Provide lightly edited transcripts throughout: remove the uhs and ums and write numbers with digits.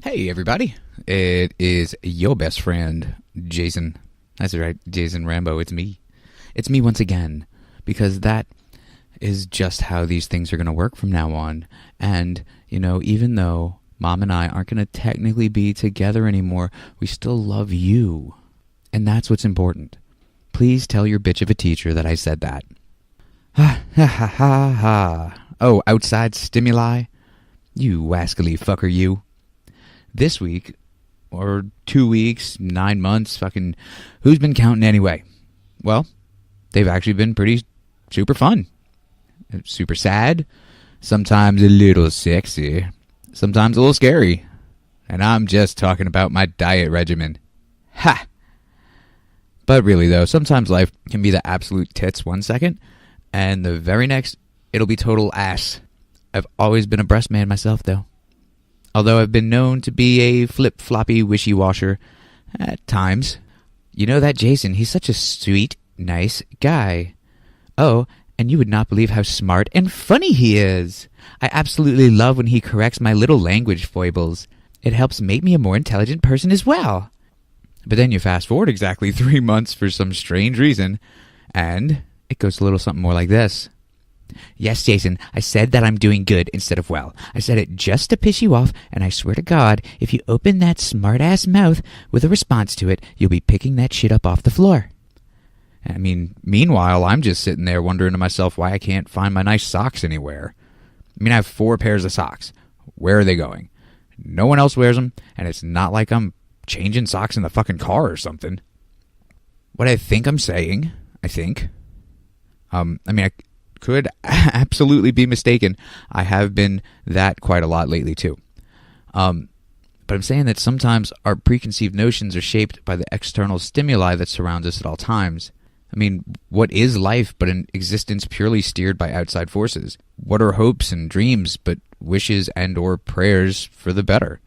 Hey everybody, it is your best friend, Jason. That's right, Jason Rambo, it's me. It's me once again, because that is just how these things are going to work from now on. And, you know, even though Mom and I aren't going to technically be together anymore, we still love you. And that's what's important. Please tell your bitch of a teacher that I said that. Ha ha ha ha ha. Oh, outside stimuli? You wascally fucker, you. This week, or 2 weeks, 9 months, fucking, who's been counting anyway? Well, they've actually been pretty super fun. Super sad, sometimes a little sexy, sometimes a little scary. And I'm just talking about my diet regimen. Ha! But really though, sometimes life can be the absolute tits 1 second, and the very next, it'll be total ass. I've always been a breast man myself though. Although I've been known to be a flip-floppy wishy-washer at times. You know that Jason, he's such a sweet, nice guy. Oh, and you would not believe how smart and funny he is. I absolutely love when he corrects my little language foibles. It helps make me a more intelligent person as well. But then you fast forward exactly 3 months for some strange reason, and it goes a little something more like this. Yes, Jason, I said that I'm doing good instead of well. I said it just to piss you off, and I swear to God, if you open that smart-ass mouth with a response to it, you'll be picking that shit up off the floor. I mean, meanwhile, I'm just sitting there wondering to myself why I can't find my nice socks anywhere. I mean, I have 4 pairs of socks. Where are they going? No one else wears them, and it's not like I'm changing socks in the fucking car or something. What I think I'm saying, I could absolutely be mistaken. I have been that quite a lot lately too. But I'm saying that sometimes our preconceived notions are shaped by the external stimuli that surrounds us at all times. I mean, what is life but an existence purely steered by outside forces? What are hopes and dreams but wishes and or prayers for the better?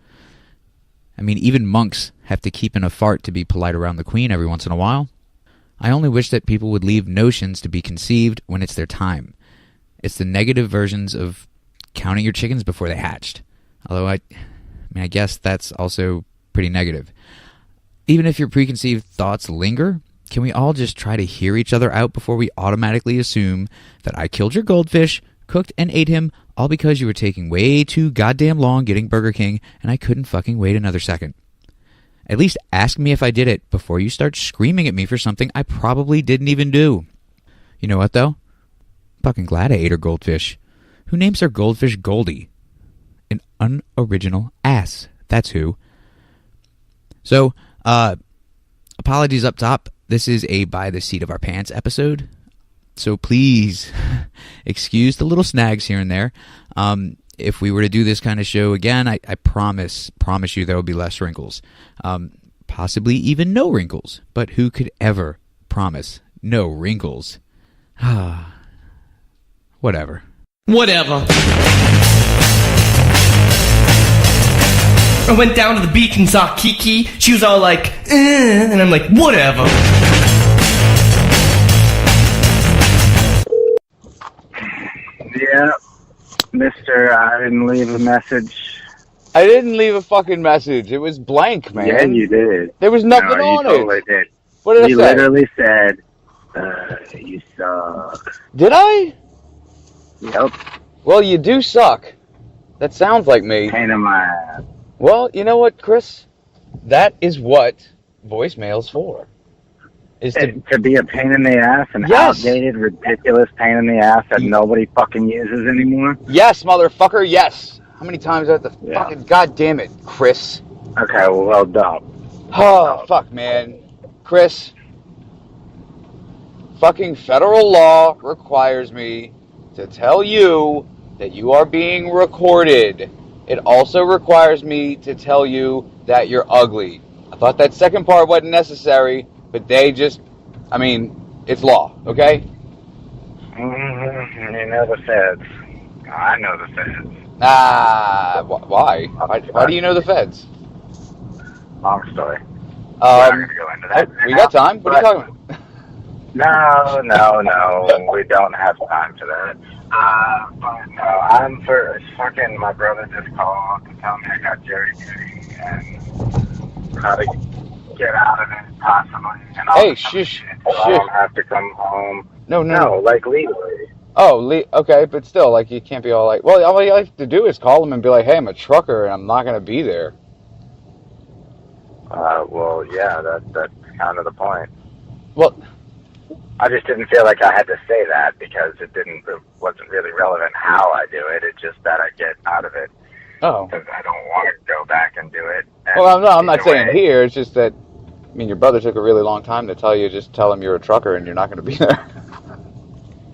I mean, even monks have to keep in a fart to be polite around the queen every once in a while. I only wish that people would leave notions to be conceived when it's their time. It's the negative versions of counting your chickens before they hatched. Although I guess that's also pretty negative. Even if your preconceived thoughts linger, can we all just try to hear each other out before we automatically assume that I killed your goldfish, cooked and ate him, all because you were taking way too goddamn long getting Burger King and I couldn't fucking wait another second? At least ask me if I did it before you start screaming at me for something I probably didn't even do. You know what, though? I'm fucking glad I ate her goldfish. Who names her goldfish Goldie? An unoriginal ass. That's who. So, apologies up top. This is a by the seat of our pants episode. So please, excuse the little snags here and there. If we were to do this kind of show again, I promise you there will be less wrinkles. Possibly even no wrinkles. But who could ever promise no wrinkles? Whatever. I went down to the beach and saw Kiki. She was all like, and I'm like, whatever. Yeah. Mister, I didn't leave a message. I didn't leave a fucking message. It was blank, man. Yeah, you did. There was nothing on it. You totally did. What did I say? You literally said, you suck. Did I? Yep. Well, you do suck. That sounds like me. Pain in my ass. Well, you know what, Chris? That is what voicemail's for. To be a pain in the ass, an yes. Outdated, ridiculous pain in the ass that nobody fucking uses anymore? Yes, motherfucker, yes. How many times do I have to fucking goddamn it, Chris? Okay, well done. Oh, fuck, man. Chris, fucking federal law requires me to tell you that you are being recorded. It also requires me to tell you that you're ugly. I thought that second part wasn't necessary, but they just, it's law, okay? You know the feds. I know the feds. Why? Why do you know the feds? Long story. We're not going to go into that. We got time. What are you talking about? No, we don't have time for that. But no, I'm for fucking, my brother just called to tell me I got Jerry Judy. and how to get out of it possibly. And all Hey, this other shush, shit, so I shush. don't have to come home. No, no, No, no. like legally. Oh, okay, but still, like, you can't be all like, well, all you have to do is call them and be like, hey, I'm a trucker and I'm not going to be there. Well, yeah, that's kind of the point. Well, I just didn't feel like I had to say that because it wasn't really relevant how I do it. It's just that I get out of it oh. because I don't want to go back and do it. And Well, I'm not either saying way, here. It's just that, I mean, your brother took a really long time to tell you, just tell him you're a trucker and you're not going to be there.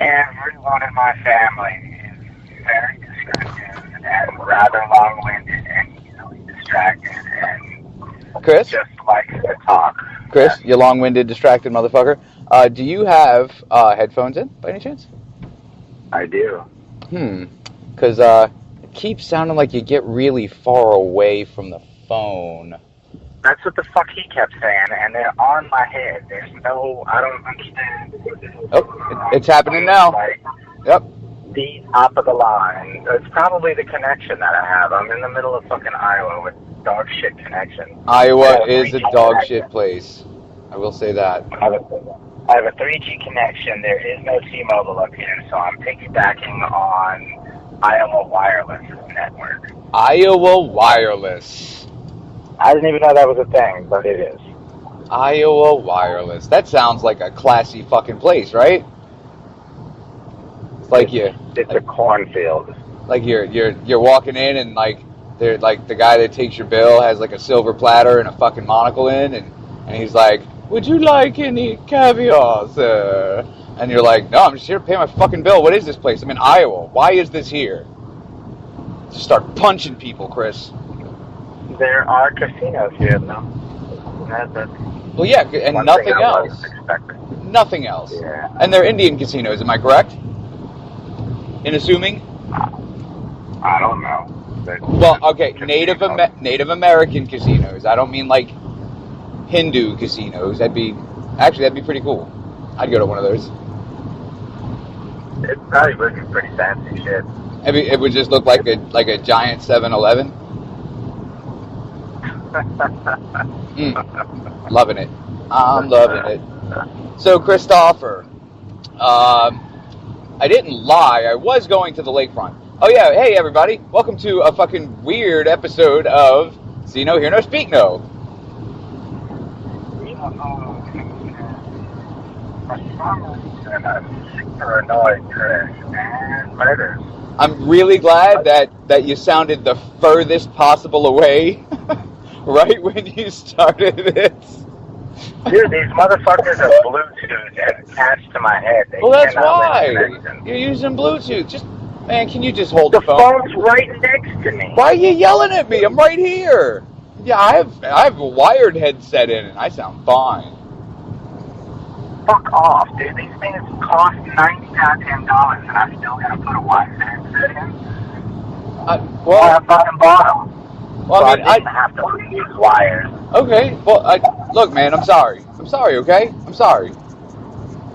Everyone in my family is very descriptive and rather long-winded and easily distracted and Chris? just likes to talk. Chris, you long-winded, distracted motherfucker. Do you have headphones in, by any chance? I do. Because it keeps sounding like you get really far away from the phone. That's what the fuck he kept saying, and they're on my head. There's no, I don't understand. Oh, it's happening now. Like, Yep. the top of the line. It's probably the connection that I have. I'm in the middle of fucking Iowa with dog shit connection. Iowa is a dog shit place. I will say that. I have a 3G connection. There is no T-Mobile up here, so I'm piggybacking on Iowa Wireless network. Iowa Wireless. I didn't even know that was a thing, but it is. Iowa Wireless. That sounds like a classy fucking place, right? It's like It's a cornfield. like you're walking in and like they're like the guy that takes your bill has like a silver platter and a fucking monocle in and he's like, would you like any caviar, sir? And you're like, no, I'm just here to pay my fucking bill. What is this place? I'm in Iowa. Why is this here? Just start punching people, Chris. There are casinos here, though. That's Well, yeah, and one nothing thing I else. wasn't expecting. Nothing else. Yeah. And they're Indian casinos, am I correct? In assuming? I don't know. But Well, okay, casinos. Native American casinos. I don't mean like Hindu casinos. That'd be pretty cool. I'd go to one of those. It probably would be pretty fancy shit. It would just look like a giant 7-Eleven. Loving it. I'm loving it. So, Christopher, I didn't lie. I was going to the lakefront. Oh yeah, hey everybody, welcome to a fucking weird episode of See No, Hear No, Speak No. For some reason, I'm super annoyed, Chris, and murders. I'm really glad that you sounded the furthest possible away right when you started this. Dude, these motherfuckers are Bluetooth attached to my head. They Well, that's cannot why. make connection. You're using Bluetooth. Just, man, can you just hold The the phone? phone's right next to me. Why are you yelling at me? I'm right here. Yeah, I have a wired headset in and I sound fine. Fuck off, dude. These things cost $90 goddamn dollars, and I still gotta put a wired headset in. I Well, fucking bought them. well, So I mean, I didn't have to use wires. okay. Well, look, man, I'm sorry. I'm sorry. Okay, I'm sorry.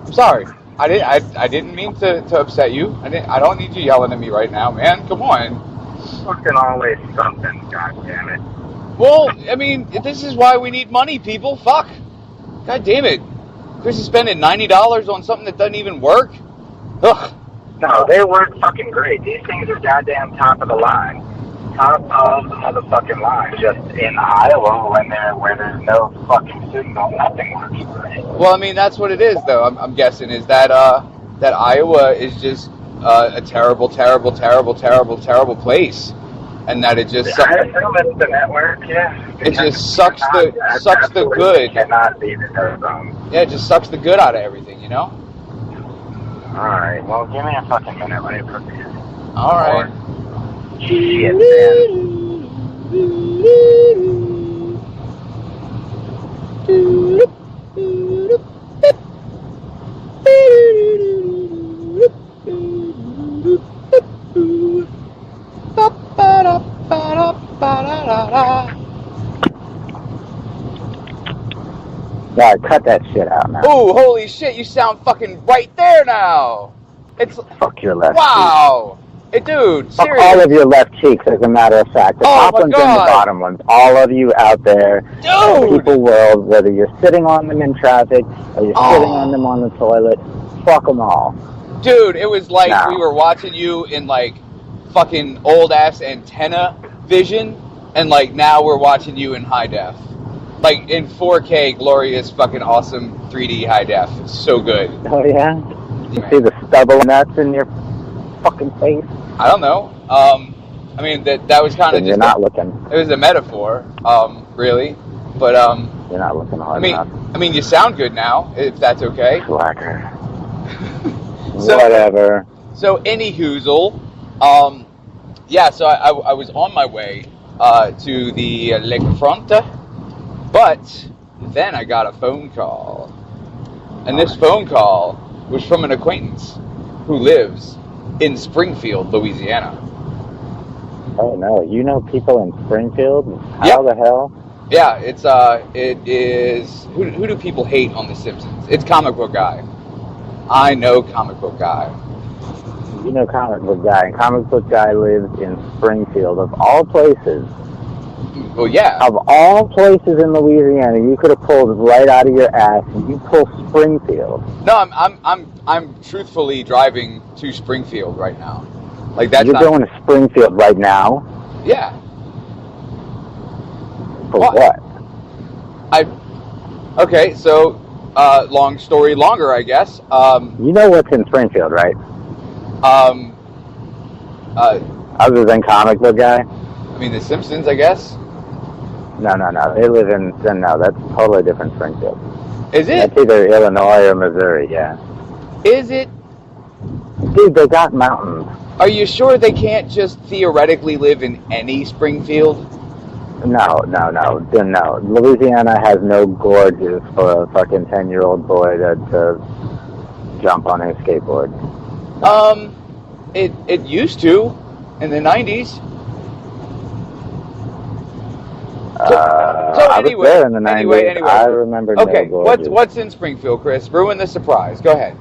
I'm sorry. I didn't mean to upset you. I don't need you yelling at me right now, man. Come on. Fucking always something, goddammit. Well, I mean, this is why we need money, people. Fuck. God damn it. Chris is spending $90 on something that doesn't even work. Ugh. No, they work fucking great. These things are goddamn top of the line. Top of the motherfucking line. Just in Iowa where there's no fucking signal, nothing works right. Well, I mean, that's what it is, though. I'm guessing is that that Iowa is just a terrible, terrible, terrible, terrible, terrible place, and that it just I assume it's the network, yeah. It just sucks the good. Cannot be the telephone. Yeah, it just sucks the good out of everything, you know. Alright, well, give me a fucking minute. Let me put this. All right. Shit, man. Yeah, cut that shit out now. Oh, holy shit! You sound fucking right there now. It's Fuck your left. wow. Dude, Fuck seriously. all of your left cheeks, as a matter of fact. The Oh, top my ones and the God. bottom ones. All of you out there, in the Dude! people world, whether you're sitting on them in traffic or you're Oh. sitting on them on the toilet, fuck them all. Dude, it was like No. we were watching you in like fucking old ass antenna vision, and like now we're watching you in high def. Like in 4K, glorious, fucking awesome 3D high def. It's so good. Oh, yeah? You Man. see the stubble nuts in your fucking face? I don't know. I mean that was kind of Then you're just not looking. it was a metaphor, really. But You're not looking hard enough. I mean you sound good now, if that's okay. Slacker. So- Whatever. So any hoozle, yeah. So I was on my way to the Lakefront, but then I got a phone call, and this phone call was from an acquaintance who lives in Springfield, Louisiana. Oh, no. You know people in Springfield? How Yep. the hell? Yeah, it is. Who do people hate on The Simpsons? It's Comic Book Guy. I know Comic Book Guy. You know Comic Book Guy. And Comic Book Guy lives in Springfield, of all places. Well, yeah. Of all places in Louisiana, you could have pulled right out of your ass, and you pull Springfield. No, I'm truthfully driving to Springfield right now. Like that's You're not. going to Springfield right now? Yeah. For What? what? Okay, so long story longer, I guess. You know what's in Springfield, right? Uh, Other than Comic Book Guy? I mean, The Simpsons, I guess. No. They live in... No, that's totally different Springfield. Is it? That's either Illinois or Missouri, yeah. Is it? Dude, they got mountains. Are you sure they can't just theoretically live in any Springfield? No. Louisiana has no gorges for a fucking 10-year-old boy to jump on his skateboard. It used to in the 90s. So I was there in the 90s. anyway. I remember Okay, no gorges. what's in Springfield, Chris? Ruin the surprise. Go ahead.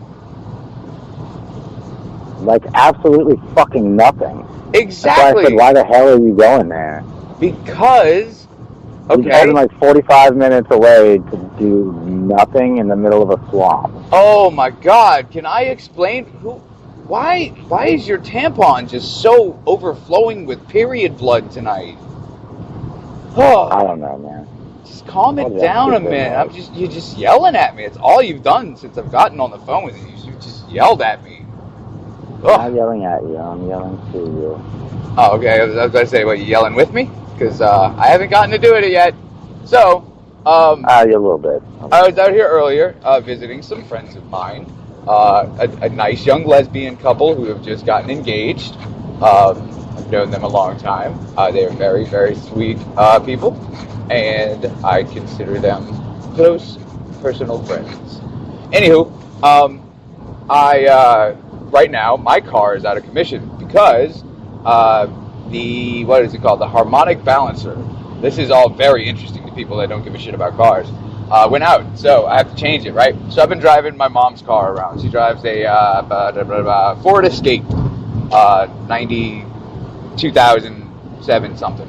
Like, absolutely fucking nothing. That's why I Exactly. said, why the hell are you going there? Because. You're Okay. driving like 45 minutes away to do nothing in the middle of a swamp. Oh my God! Can I explain why is your tampon just so overflowing with period blood tonight? I Oh, don't know, man. just calm it What is down a that minute. stupid You're just yelling at me. It's all you've done since I've gotten on the phone with you. You just yelled at me. I'm not Oh, yelling at you. I'm yelling to you. okay. I was going to say, what, you yelling with me? Because I haven't gotten to do it yet. So, You a little bit. I was out here earlier visiting some friends of mine, a nice young lesbian couple who have just gotten engaged. I've known them a long time. They are very, very sweet people, and I consider them close personal friends. Anywho, right now my car is out of commission because what is it called? The harmonic balancer. This is all very interesting to people that don't give a shit about cars. Went out, so I have to change it, right? So I've been driving my mom's car around. She drives a Ford Escape, 2007 something.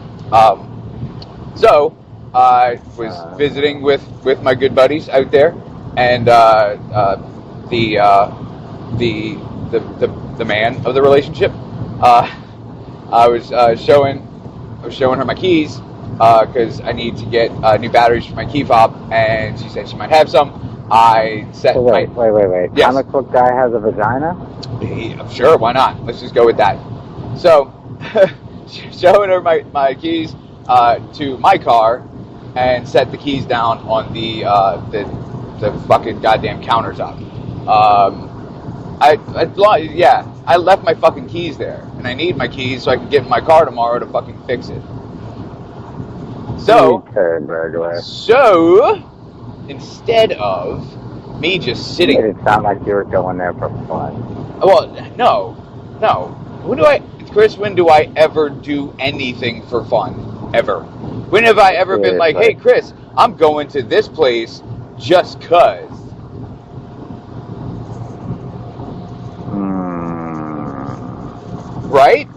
So I was visiting with my good buddies out there, and the man of the relationship. I was showing her my keys because I need to get new batteries for my key fob, and she said she might have some. I set So wait. Yes. Comic Book Guy has a vagina? Sure, why not? Let's just go with that. So, showing her my keys to my car, and set the keys down on the fucking goddamn countertop. I left my fucking keys there, and I need my keys so I can get in my car tomorrow to fucking fix it. So, You turd burglar. instead of me just sitting, It sounded like you were going there for fun. well, no. Chris, when do I ever do anything for fun? Ever? When have I ever been like, hey, Chris, I'm going to this place just 'cause? right?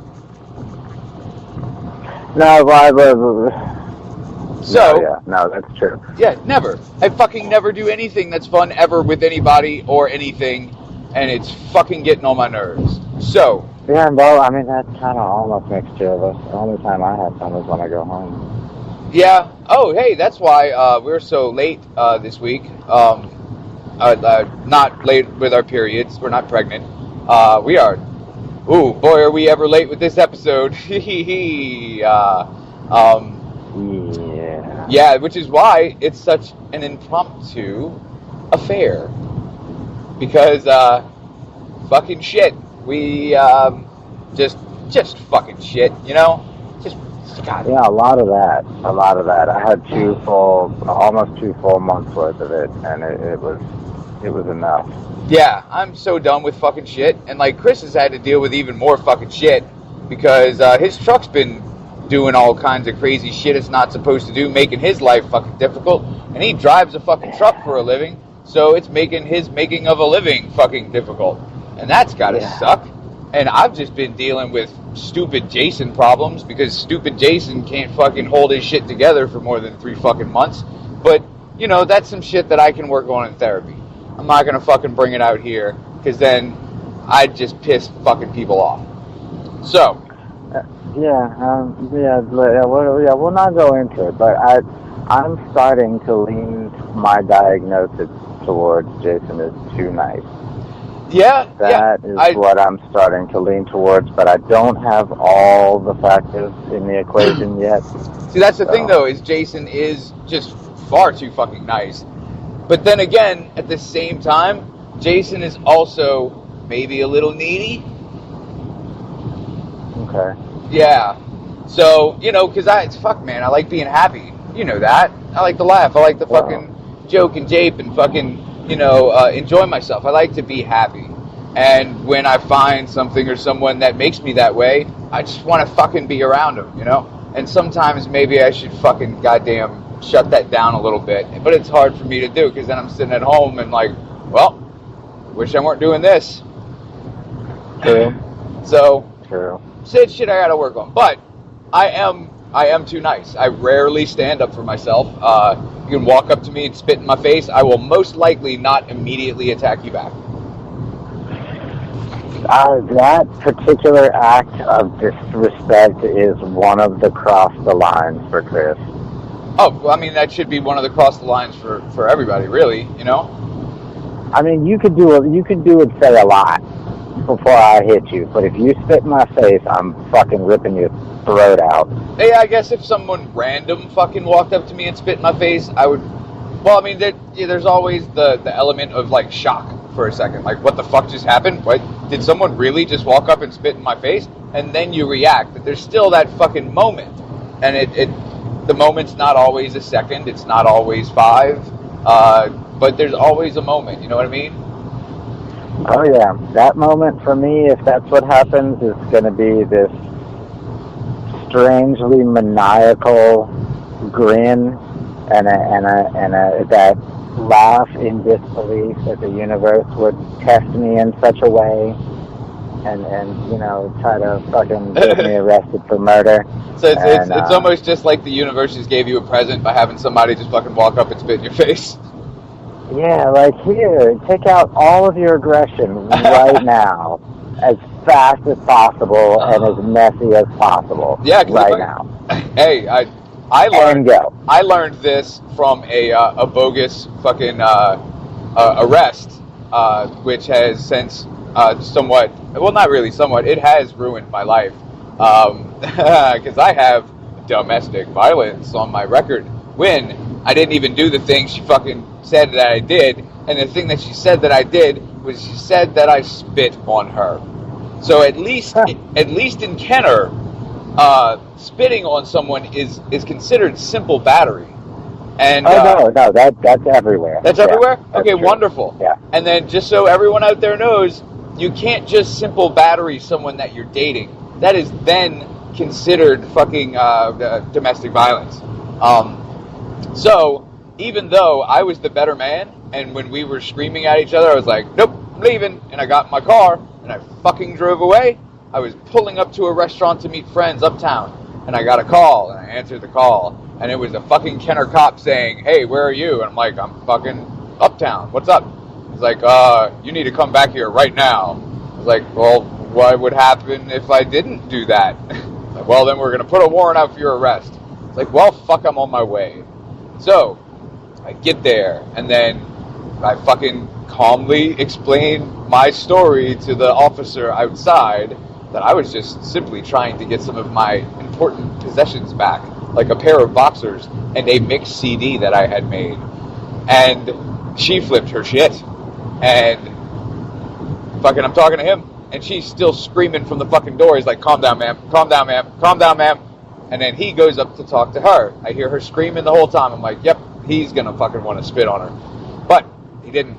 No, So, no, that's true. yeah, never. I fucking never do anything that's fun ever with anybody or anything, and it's fucking getting on my nerves. So. Yeah, well, I mean, that's kind of almost mixture of us. The only time I have fun is when I go home. Yeah. Oh, hey, that's why we're so late this week. Not late with our periods. We're not pregnant. We are. Ooh, boy, are we ever late with this episode. Yeah, which is why it's such an impromptu affair. Because, fucking shit. We, just fucking shit, you know? Just, God. Yeah, a lot of that. I had almost 2 full months worth of it, and it was enough. Yeah, I'm so done with fucking shit. And, like, Chris has had to deal with even more fucking shit because his truck's been doing all kinds of crazy shit it's not supposed to do, making his life fucking difficult. And he drives a fucking truck for a living, so it's making his making of a living fucking difficult. And that's gotta suck. And I've just been dealing with stupid Jason problems because stupid Jason can't fucking hold his shit together for more than 3 fucking months. But, you know, that's some shit that I can work on in therapy. I'm not gonna fucking bring it out here because then I'd just piss fucking people off. So. We'll not go into it, but I'm starting to lean my diagnosis towards Jason is too nice. Yeah, That is what I'm starting to lean towards, but I don't have all the factors in the equation yet. See, that's the thing, though, is Jason is just far too fucking nice. But then again, at the same time, Jason is also maybe a little needy. Okay. Yeah. So, you know, because I like being happy. You know that. I like to laugh. I like to fucking joke and jape and fucking, you know, enjoy myself. I like to be happy. And when I find something or someone that makes me that way, I just want to fucking be around them, you know? And sometimes maybe I should fucking goddamn shut that down a little bit. But it's hard for me to do because then I'm sitting at home and like, well, wish I weren't doing this. True. So, True. Shit I gotta work on. But I am too nice. I rarely stand up for myself. You can walk up to me and spit in my face. I will most likely not immediately attack you back. That particular act of disrespect is one of the cross the lines for Chris. Oh, well, I mean, that should be one of the cross the lines for everybody, really, you know? I mean, you could say a lot before I hit you, but if you spit in my face, I'm fucking ripping your throat out. Hey, I guess if someone random fucking walked up to me and spit in my face, I would... Well, I mean, there's always the element of, like, shock for a second. Like, what the fuck just happened? What? Did someone really just walk up and spit in my face? And then you react. But there's still that fucking moment. And the moment's not always a second. It's not always 5. But there's always a moment. You know what I mean? Oh, yeah. That moment for me, if that's what happens, is going to be this strangely maniacal grin and that laugh in disbelief that the universe would test me in such a way and you know, try to fucking get me arrested for murder. So it's almost just like the universe just gave you a present by having somebody just fucking walk up and spit in your face. Yeah, like, here, take out all of your aggression right now, as fast as possible and as messy as possible. Yeah, right now. Hey, I learned this from a bogus fucking arrest, which has since somewhat, well, not really somewhat, it has ruined my life, because I have domestic violence on my record when I didn't even do the thing she fucking said that I did, and the thing that she said that I did was she said that I spit on her. So at least in Kenner, spitting on someone is considered simple battery. And no, that's everywhere. That's everywhere? Okay, true. Wonderful. Yeah. And then just so everyone out there knows, you can't just simple battery someone that you're dating. That is then considered fucking domestic violence. So even though I was the better man, and when we were screaming at each other, I was like, nope, I'm leaving, and I got in my car, and I fucking drove away, I was pulling up to a restaurant to meet friends uptown, and I got a call, and I answered the call, and it was a fucking Kenner cop saying, hey, where are you? And I'm like, I'm fucking uptown. What's up? He's like, you need to come back here right now. I was like, well, what would happen if I didn't do that? Like, well, then we're going to put a warrant out for your arrest. It's like, well, fuck, I'm on my way. So I get there, and then I fucking calmly explain my story to the officer outside that I was just simply trying to get some of my important possessions back, like a pair of boxers and a mixed CD that I had made. And she flipped her shit. And fucking I'm talking to him, and she's still screaming from the fucking door. He's like, calm down, ma'am. Calm down, ma'am. Calm down, ma'am. And then he goes up to talk to her. I hear her screaming the whole time. I'm like, yep, he's going to fucking want to spit on her. But he didn't.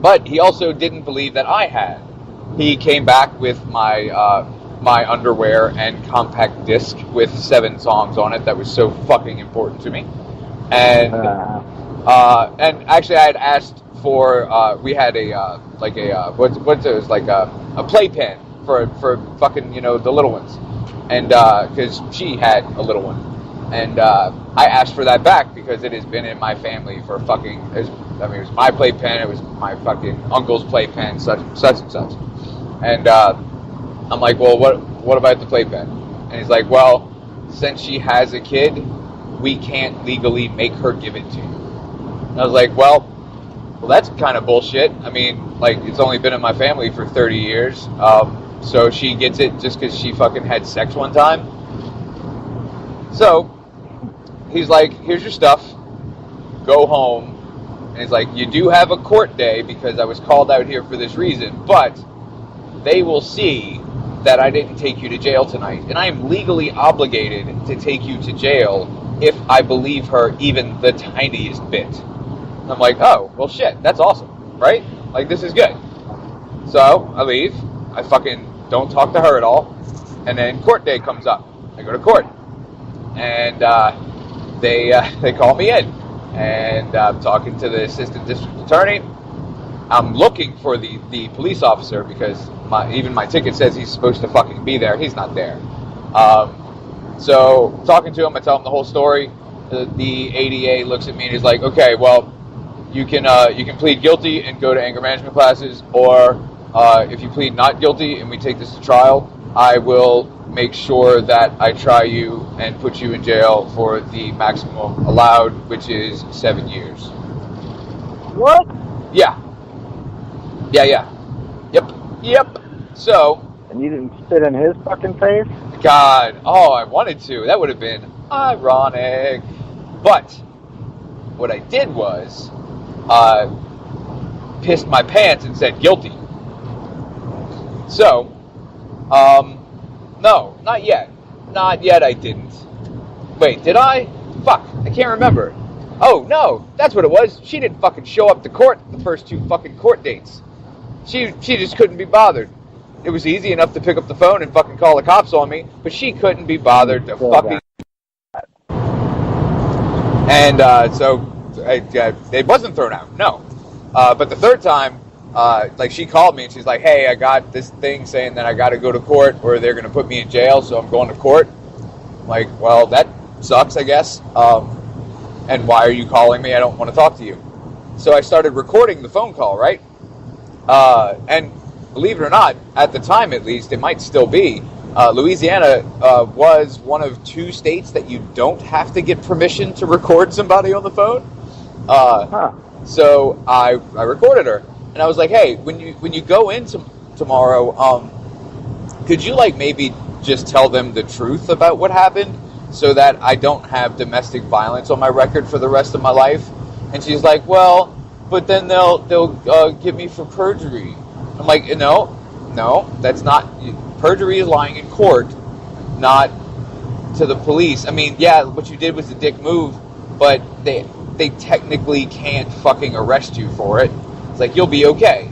But he also didn't believe that I had. He came back with my my underwear and compact disc with 7 songs on it that was so fucking important to me. And actually I had asked for we had a what's it was like a playpen for fucking, you know, the little ones, and because she had a little one, and I asked for that back because it has been in my family for fucking, it was my playpen, it was my fucking uncle's playpen, such and such, and I'm like, well, what about the playpen? And he's like, well, since she has a kid, we can't legally make her give it to you. And I was like, well, that's kind of bullshit. I mean, like, it's only been in my family for 30 years. So she gets it just because she fucking had sex one time. So he's like, here's your stuff. Go home. And he's like, you do have a court day because I was called out here for this reason, but they will see that I didn't take you to jail tonight. And I am legally obligated to take you to jail if I believe her even the tiniest bit. And I'm like, oh, well, shit, that's awesome, right? Like, this is good. So I leave. I fucking don't talk to her at all. And then court day comes up. I go to court. And they call me in. And I'm talking to the assistant district attorney. I'm looking for the police officer because even my ticket says he's supposed to fucking be there. He's not there. So talking to him, I tell him the whole story. The ADA looks at me and he's like, okay, well, you can plead guilty and go to anger management classes, or if you plead not guilty and we take this to trial, I will make sure that I try you and put you in jail for the maximum allowed, which is 7 years. What? Yeah. Yep. So. And you didn't spit in his fucking face? God. Oh, I wanted to. That would have been ironic. But what I did was pissed my pants and said guilty. So, no, not yet. Not yet I didn't. Wait, did I? Fuck, I can't remember. Oh, no, that's what it was. She didn't fucking show up to court the first 2 fucking court dates. She just couldn't be bothered. It was easy enough to pick up the phone and fucking call the cops on me, but she couldn't be bothered to fucking... And so it wasn't thrown out, no. But the third time, like, she called me and she's like, hey, I got this thing saying that I got to go to court or they're going to put me in jail, so I'm going to court. I'm like, well, that sucks, I guess. And why are you calling me? I don't want to talk to you. So I started recording the phone call, right? And believe it or not, at the time at least, it might still be, Louisiana was one of 2 states that you don't have to get permission to record somebody on the phone. So I recorded her, and I was like, hey, when you go in tomorrow, could you like maybe just tell them the truth about what happened so that I don't have domestic violence on my record for the rest of my life? And she's like, well, but then they'll get me for perjury. I'm like, no, that's not, perjury is lying in court, not to the police. I mean, yeah, what you did was a dick move, but they technically can't fucking arrest you for it. It's like, you'll be okay.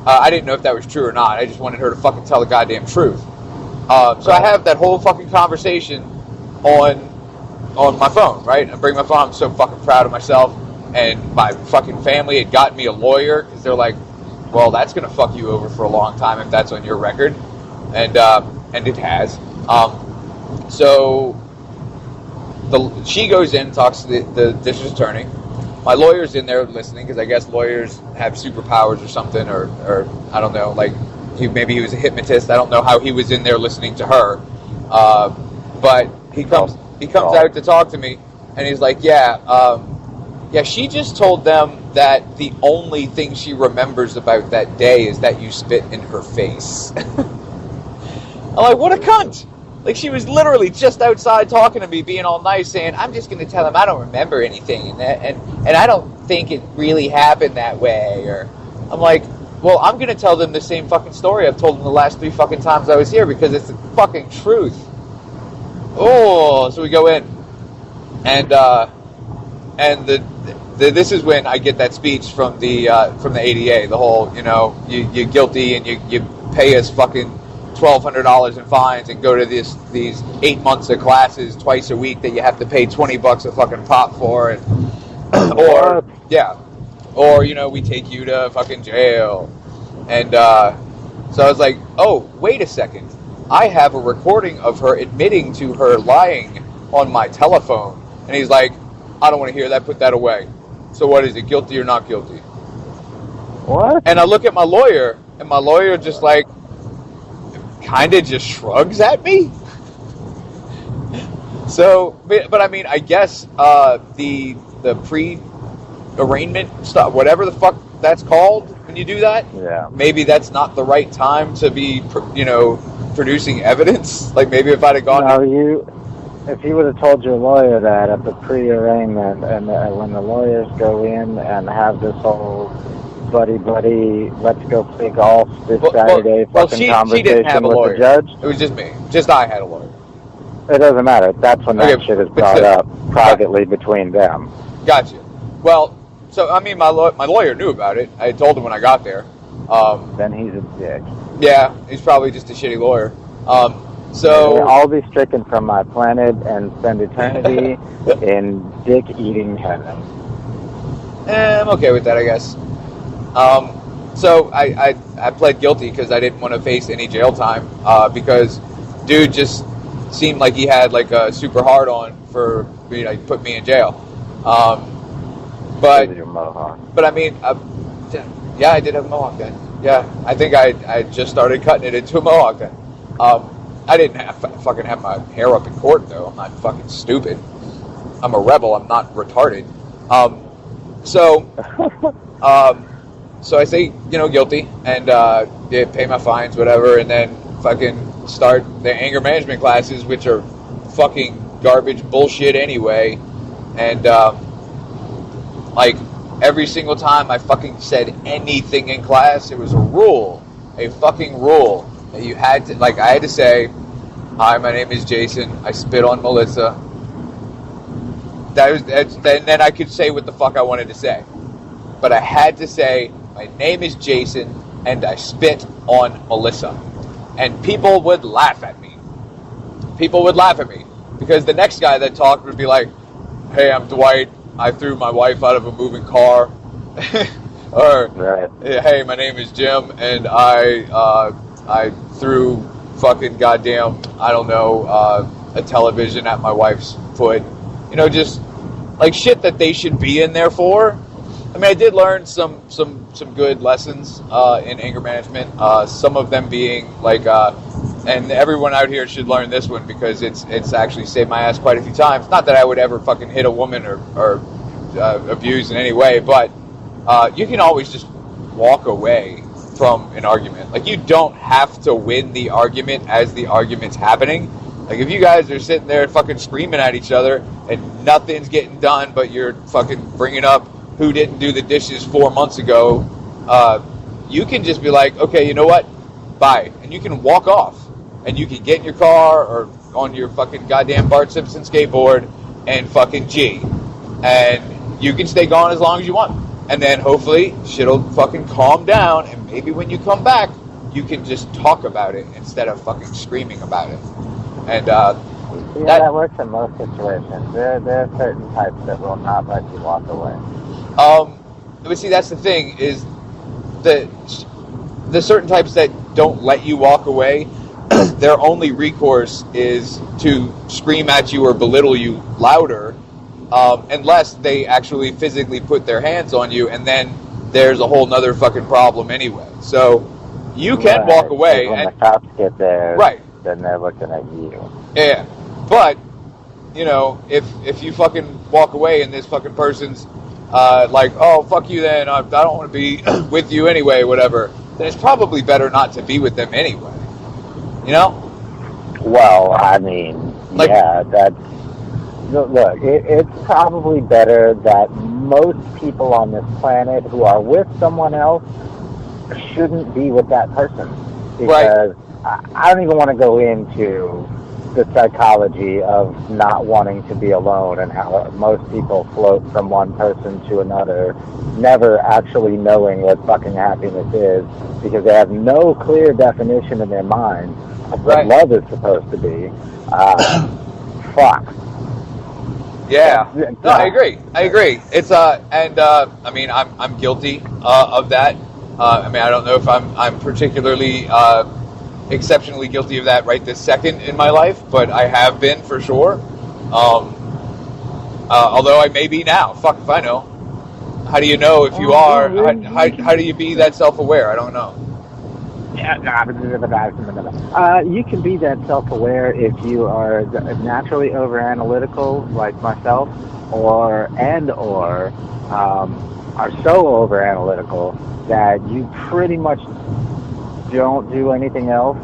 I didn't know if that was true or not. I just wanted her to fucking tell the goddamn truth. So I have that whole fucking conversation on my phone, right? I bring my phone. I'm so fucking proud of myself. And my fucking family had gotten me a lawyer because they're like, well, that's going to fuck you over for a long time if that's on your record. and it has. So she goes in, talks to the district attorney. My lawyer's in there listening because I guess lawyers have superpowers or something, or I don't know. Like maybe he was a hypnotist. I don't know how he was in there listening to her. But he comes out to talk to me, and he's like, yeah, she just told them that the only thing she remembers about that day is that you spit in her face. I'm like, what a cunt! Like, she was literally just outside talking to me, being all nice, saying, I'm just going to tell him I don't remember anything, and I don't think it really happened that way, or... I'm like, well, I'm going to tell them the same fucking story I've told them the last 3 fucking times I was here, because it's the fucking truth. Oh, so we go in, and this is when I get that speech from the ADA, the whole, you're guilty, and you pay us fucking $1,200 in fines and go to these 8 months of classes twice a week that you have to pay $20 a fucking pop for, and or we take you to fucking jail, and so I was like, oh, wait a second, I have a recording of her admitting to her lying on my telephone, and he's like, I don't want to hear that, put that away. So what is it, guilty or not guilty? What? And I look at my lawyer, and my lawyer just like kind of just shrugs at me. So, but I mean, I guess the pre-arraignment stuff, whatever the fuck that's called when you do that, yeah, maybe that's not the right time to be, producing evidence. Like maybe if I'd have gone. If you would have told your lawyer that at the pre-arraignment, and when the lawyers go in and have this whole buddy, let's go play golf this Saturday conversation she didn't have a with lawyer. The judge. It was just me. Just I had a lawyer. It doesn't matter. That's when that shit is brought up privately between them. Gotcha. Well, so I mean, my lawyer knew about it. I told him when I got there. Then he's a dick. Yeah, he's probably just a shitty lawyer. So I'll be stricken from my planet and spend eternity in dick-eating heaven. I'm okay with that, I guess. So I pled guilty because I didn't want to face any jail time, because dude just seemed like he had like a super hard on for put me in jail. But your mohawk. But I mean, yeah, I did have a mohawk then. Yeah, I think I just started cutting it into a mohawk then. I didn't fucking have my hair up in court though. I'm not fucking stupid. I'm a rebel. I'm not retarded. So I say, guilty, and pay my fines, whatever, and then fucking start the anger management classes, which are fucking garbage bullshit anyway. And like every single time I fucking said anything in class, it was a fucking rule that you had to, I had to say, hi, my name is Jason, I spit on Melissa. Then I could say what the fuck I wanted to say. But I had to say, my name is Jason, and I spit on Melissa. And people would laugh at me. Because the next guy that talked would be like, hey, I'm Dwight, I threw my wife out of a moving car. Or, right. Hey, my name is Jim, and I threw fucking goddamn, I don't know, a television at my wife's foot. Just like shit that they should be in there for. I mean, I did learn some good lessons in anger management. Some of them being like, and everyone out here should learn this one because it's actually saved my ass quite a few times. Not that I would ever fucking hit a woman or abuse in any way, but you can always just walk away from an argument. Like, you don't have to win the argument as the argument's happening. Like, if you guys are sitting there fucking screaming at each other and nothing's getting done, but you're fucking bringing up who didn't do the dishes 4 months ago, you can just be like, okay, you know what? Bye. And you can walk off. And you can get in your car or on your fucking goddamn Bart Simpson skateboard and fucking G. And you can stay gone as long as you want. And then hopefully shit'll fucking calm down, and maybe when you come back, you can just talk about it instead of fucking screaming about it. And that works in most situations. There are certain types that will not let you walk away. But see, that's the thing, is the certain types that don't let you walk away, their only recourse is to scream at you or belittle you louder, unless they actually physically put their hands on you, and then there's a whole nother fucking problem anyway. So you can walk away. When and the cops get there, right, then they're looking at you. Yeah, but you know, if you fucking walk away and this fucking person's like, oh, fuck you then, I don't want to be with you anyway, whatever, then it's probably better not to be with them anyway. You know? Well, I mean, Like- yeah, that's... Look, it's probably better that most people on this planet who are with someone else shouldn't be with that person. Because I don't even want to go into the psychology of not wanting to be alone and how most people float from one person to another, never actually knowing what fucking happiness is, because they have no clear definition in their mind of what love is supposed to be. Fuck. Yeah. No, I agree. It's I mean, I'm guilty of that. I mean, I don't know if I'm particularly exceptionally guilty of that right this second in my life, but I have been for sure. Although I may be now. Fuck if I know. How do you know if you are? How do you be that self-aware? I don't know. You can be that self-aware if you are naturally over-analytical, like myself, or are so over-analytical that you pretty much don't do anything else.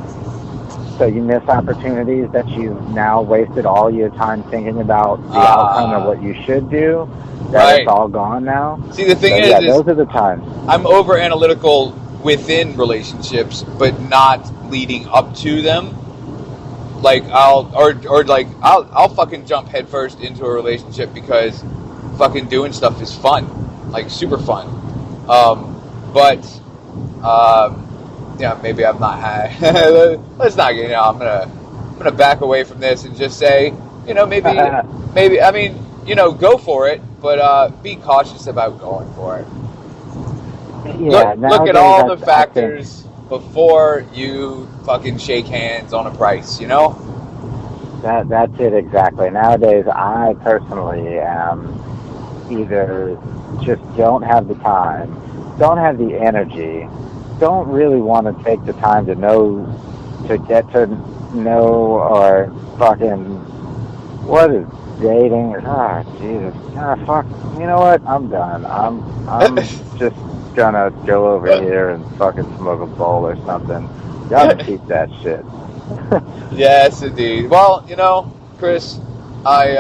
So you miss opportunities that you've now wasted all your time thinking about the outcome of what you should do. That it's all gone now. See, the thing is those are the times. I'm over-analytical within relationships, but not leading up to them. Like I'll fucking jump headfirst into a relationship because fucking doing stuff is fun, like super fun. Yeah, maybe I'm not high. Let's not get. I'm gonna back away from this and just say, maybe. I mean, go for it, but be cautious about going for it. Yeah, look at all the factors before you fucking shake hands on a price, That's it exactly. Nowadays, I personally am either just don't have the time, don't have the energy, don't really want to take the time to get to know or fucking, what is dating? Oh, Jesus. Fuck. You know what? I'm done. I'm just gonna go over here and fucking smoke a bowl or something. Gotta keep that shit. Yes, indeed. Well, Chris, I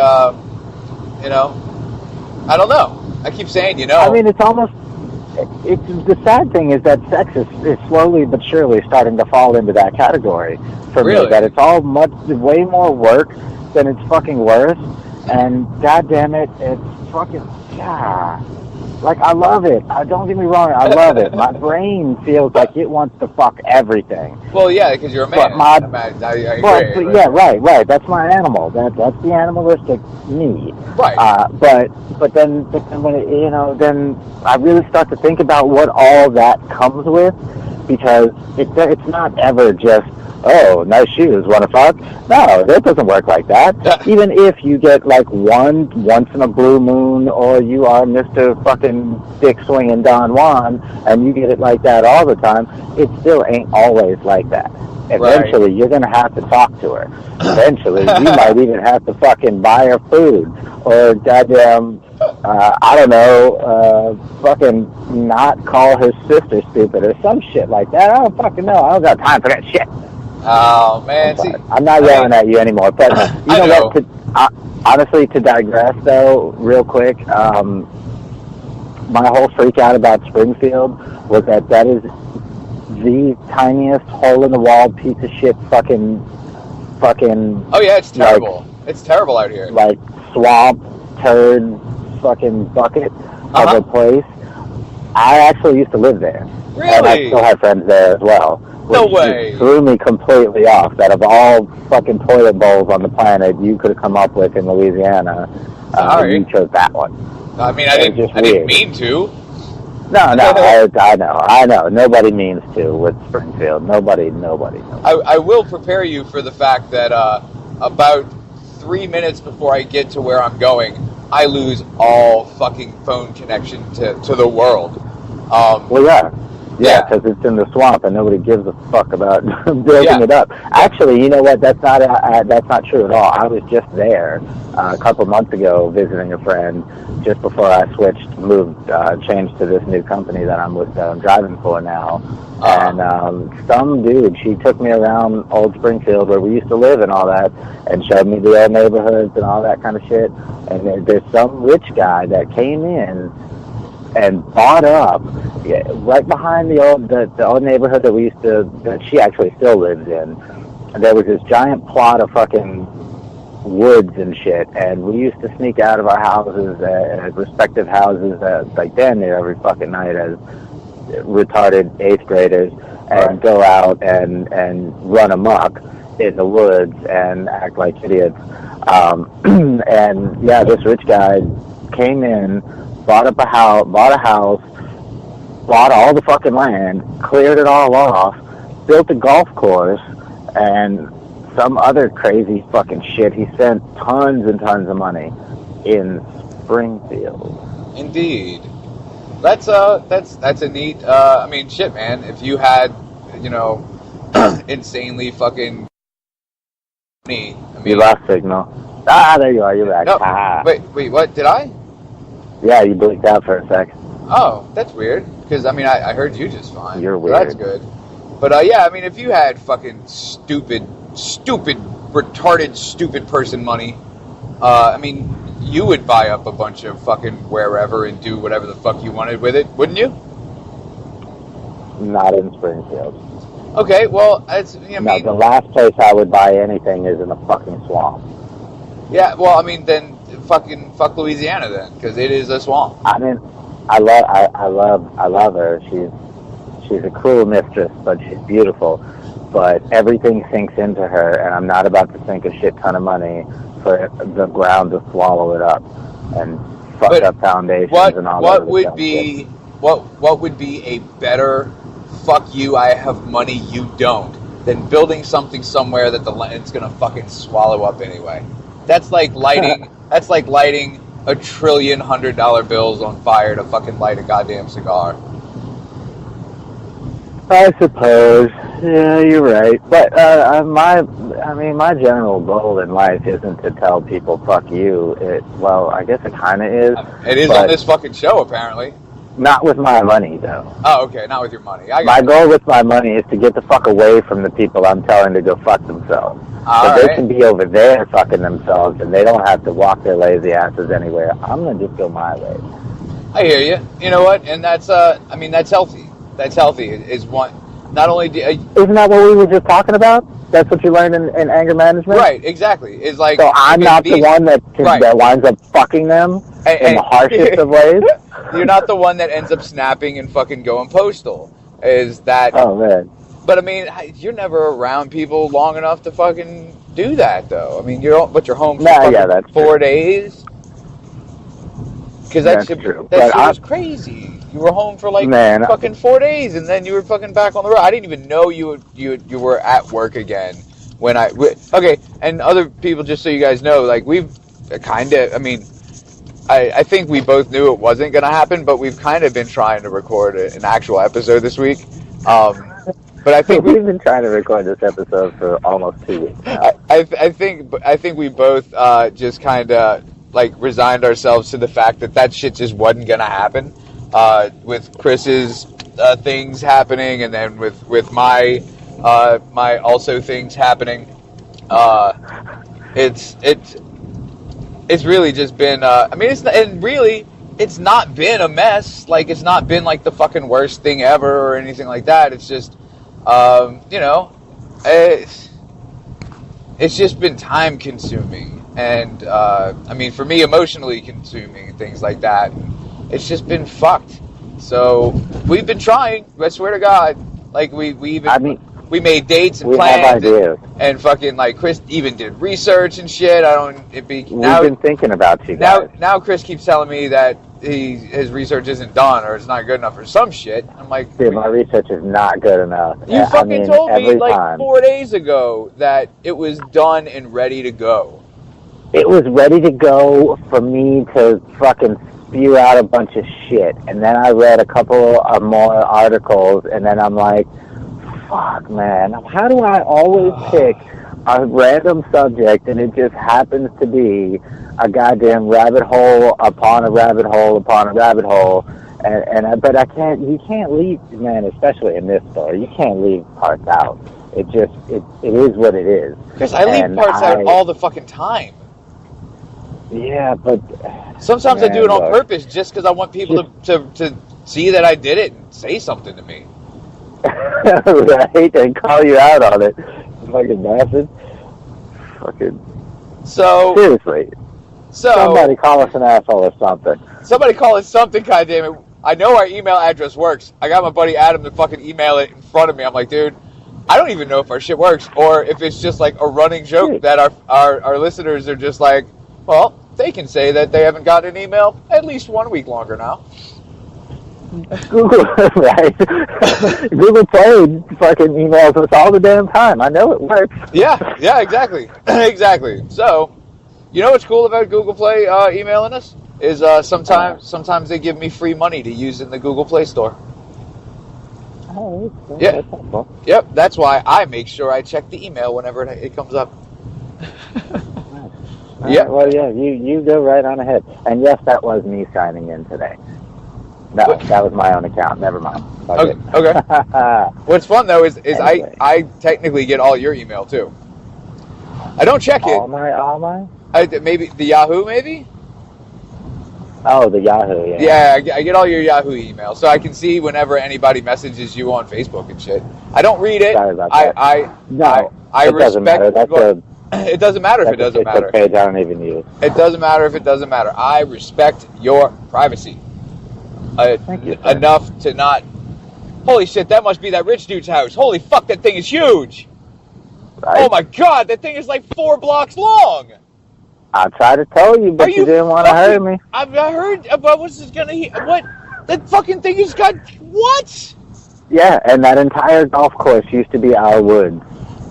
don't know. I keep saying, I mean, it's the sad thing is that sex is slowly but surely starting to fall into that category for me. That it's all way more work than it's fucking worth. And goddamn it, it's fucking like I love it. Don't get me wrong, I love it. My brain feels like it wants to fuck everything. Well, yeah, because you're a man. I agree. But yeah, right. That's my animal. That's the animalistic me. Right. But then when it, then I really start to think about what all that comes with, because it's not ever just, oh, nice shoes, want to fuck? No, it doesn't work like that. Even if you get like once in a blue moon, or you are Mr. fucking dick swinging Don Juan, and you get it like that all the time, it still ain't always like that. Eventually, you're going to have to talk to her. Eventually, you might even have to fucking buy her food, or goddamn, I don't know, fucking not call her sister stupid, or some shit like that. I don't fucking know. I don't got time for that shit. Oh, man. I'm not yelling at you anymore, but you know what? Honestly, to digress, though, real quick, my whole freak out about Springfield was that is the tiniest hole-in-the-wall piece of shit fucking... Oh, yeah, it's terrible. It's terrible out here. Like, swamp, turd, fucking bucket of a place. I actually used to live there. Really? And I still have friends there as well. No way. Threw me completely off that of all fucking toilet bowls on the planet you could have come up with in Louisiana, you chose that one. I mean, I didn't mean to. No, I know. Nobody means to with Springfield. Nobody. I will prepare you for the fact that about 3 minutes before I get to where I'm going, I lose all fucking phone connection to the world. Well, yeah, because it's in the swamp and nobody gives a fuck about building it up. Actually, you know what? That's not true at all. I was just there a couple months ago visiting a friend just before I changed to this new company that I'm driving for now. And some dude, she took me around Old Springfield where we used to live and all that, and showed me the old neighborhoods and all that kind of shit. And there's some rich guy that came in and bought up right behind the old neighborhood that she actually still lives in. And there was this giant plot of fucking woods and shit, and we used to sneak out of our houses, respective houses, like damn near every fucking night as retarded 8th graders, and go out and run amok in the woods and act like idiots. And yeah, this rich guy came in, bought a house, bought all the fucking land, cleared it all off, built a golf course, and some other crazy fucking shit. He spent tons and tons of money in Springfield. Indeed. That's a neat, I mean, shit, man. If you had, insanely fucking money, you lost signal. There you are, you're back. No, wait, what, did I? Yeah, you blinked out for a sec. Oh, that's weird. Because, I mean, I heard you just fine. You're so weird. That's good. But, yeah, I mean, if you had fucking stupid, retarded, stupid person money, I mean, you would buy up a bunch of fucking wherever and do whatever the fuck you wanted with it, wouldn't you? Not in Springfield. Okay, well, No, the last place I would buy anything is in a fucking swamp. Yeah, well, I mean, then fuck Louisiana then, because it is a swamp. I mean, I love her. She's a cruel mistress, but she's beautiful. But everything sinks into her, and I'm not about to sink a shit ton of money for the ground to swallow it up and fuck up foundations and all that. What would be a better fuck you, I have money, you don't, than building something somewhere that the land's gonna fucking swallow up anyway? That's like lighting. That's like lighting $1 trillion $100 bills on fire to fucking light a goddamn cigar. I suppose. Yeah, you're right. But my general goal in life isn't to tell people "fuck you." I guess it kind of is. It is on this fucking show, apparently. Not with my money, though. Oh, okay, not with your money. My goal with my money is to get the fuck away from the people I'm telling to go fuck themselves. So they can be over there fucking themselves, and they don't have to walk their lazy asses anywhere. I'm gonna just go my way. I hear you. You know what? And that's that's healthy. That's healthy. Is one. Not only isn't that what we were just talking about? That's what you learned in anger management? Right, exactly. It's like, so I'm not the one that winds up fucking them in the harshest of ways? You're not the one that ends up snapping and fucking going postal. Is that... Oh, man. But, I mean, you're never around people long enough to fucking do that, though. I mean, you're home for 4 days? Because that shit was crazy. You were home for fucking 4 days, and then you were fucking back on the road. I didn't even know you were at work again when okay. And other people, just so you guys know, like we've kind of. I mean, I think we both knew it wasn't going to happen, but we've kind of been trying to record an actual episode this week. But I think we've been trying to record this episode for almost 2 weeks now. I think we both just kind of like resigned ourselves to the fact that shit just wasn't going to happen. With Chris's things happening, and then with my also things happening, it's really just been. I mean, it's not been a mess. Like it's not been like the fucking worst thing ever or anything like that. It's just, it's just been time consuming, and I mean, for me, emotionally consuming and things like that. It's just been fucked. So we've been trying. I swear to God, like we we made dates and plans and fucking like Chris even did research and shit. We've been thinking about you guys. Now Chris keeps telling me that his research isn't done or it's not good enough or some shit. I'm like, Dude, my research is not good enough. you fucking told me every like time. 4 days ago that it was done and ready to go. It was ready to go for me to fucking spew out a bunch of shit. And then I read a couple of more articles, and then I'm like, fuck, man, how do I always pick a random subject and it just happens to be a goddamn rabbit hole upon a rabbit hole upon a rabbit hole? But you can't leave, man, especially in this story, you can't leave parts out. It is what it is. Because I leave parts out all the fucking time. Yeah, but sometimes I do it on look, purpose just because I want people to see that I did it and say something to me. right, and call you out on it, fucking bastard. Fucking seriously. So somebody call us an asshole or something. Somebody call it something, goddammit. I know our email address works. I got my buddy Adam to fucking email it in front of me. I'm like, dude, I don't even know if our shit works or if it's just like a running joke that our listeners are just like, well, they can say that they haven't gotten an email at least 1 week longer now. Google, right? Google Play fucking emails us all the damn time. I know it works. Yeah, exactly. Exactly. So, you know what's cool about Google Play emailing us? Is sometimes they give me free money to use in the Google Play Store. Oh, yeah. That's helpful. Yep, that's why I make sure I check the email whenever it comes up. Yeah. Right, well, yeah, you go right on ahead. And yes, that was me signing in today. No, that was my own account. Never mind. Okay. What's fun though is anyway. I technically get all your email too. I don't check it. All my. Maybe the Yahoo, maybe. Oh, the Yahoo. Yeah. Yeah, I get all your Yahoo emails, so I can see whenever anybody messages you on Facebook and shit. I don't read it. Sorry about that. I it respect. Doesn't matter. It doesn't matter if it doesn't matter. Page I don't even use. It doesn't matter if it doesn't matter. I respect your privacy. Thank you, sir. Enough to not. Holy shit! That must be that rich dude's house. Holy fuck! That thing is huge. Right? Oh my god! That thing is like 4 blocks long. I tried to tell you, but you didn't want to hurt me. I heard about what's this gonna. What? That fucking thing has got what? Yeah, and that entire golf course used to be our woods.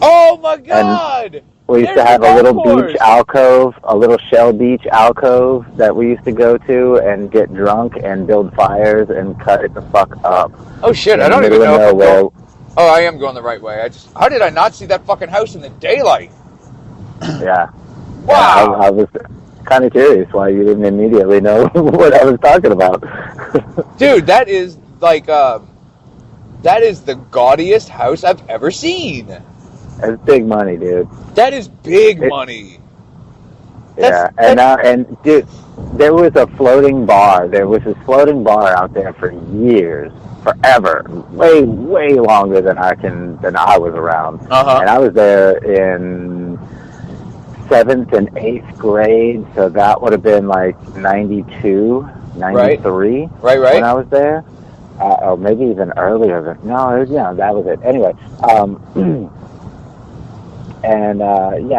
Oh my god! We used to have a little beach alcove, a little shell beach alcove that we used to go to and get drunk and build fires and cut it the fuck up. Oh shit, I don't even know if I'm going. Oh, I am going the right way. How did I not see that fucking house in the daylight? Yeah. Wow. I was kind of curious why you didn't immediately know what I was talking about. Dude, that is like, that is the gaudiest house I've ever seen. It's big money, dude. That is big money. And dude, there was a floating bar. There was this floating bar out there for years, forever, way longer than I was around. Uh-huh. And I was there in 7th and 8th grade, so that would have been like 92, 93. Right. When I was there, or maybe even earlier. That was it. Anyway.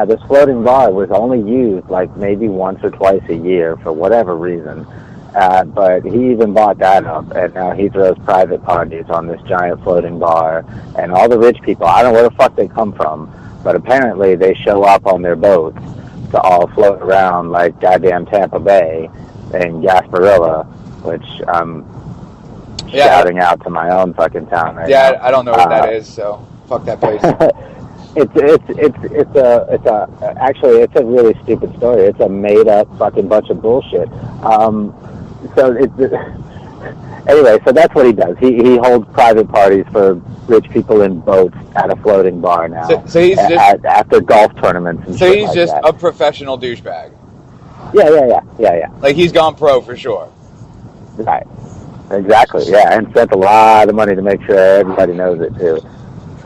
This floating bar was only used like maybe once or twice a year for whatever reason. But he even bought that up, and now he throws private parties on this giant floating bar. And all the rich people, I don't know where the fuck they come from, but apparently they show up on their boats to all float around like goddamn Tampa Bay and Gasparilla, which I'm shouting out to my own fucking town right now. Yeah, I don't know what that is, so fuck that place. It's a really stupid story. It's a made up fucking bunch of bullshit. Anyway, so that's what he does. He holds private parties for rich people in boats at a floating bar now. So he's just after golf tournaments and shit. So he's just a professional douchebag. Yeah. Like he's gone pro for sure. Right. Exactly. Yeah, and spent a lot of money to make sure everybody knows it too.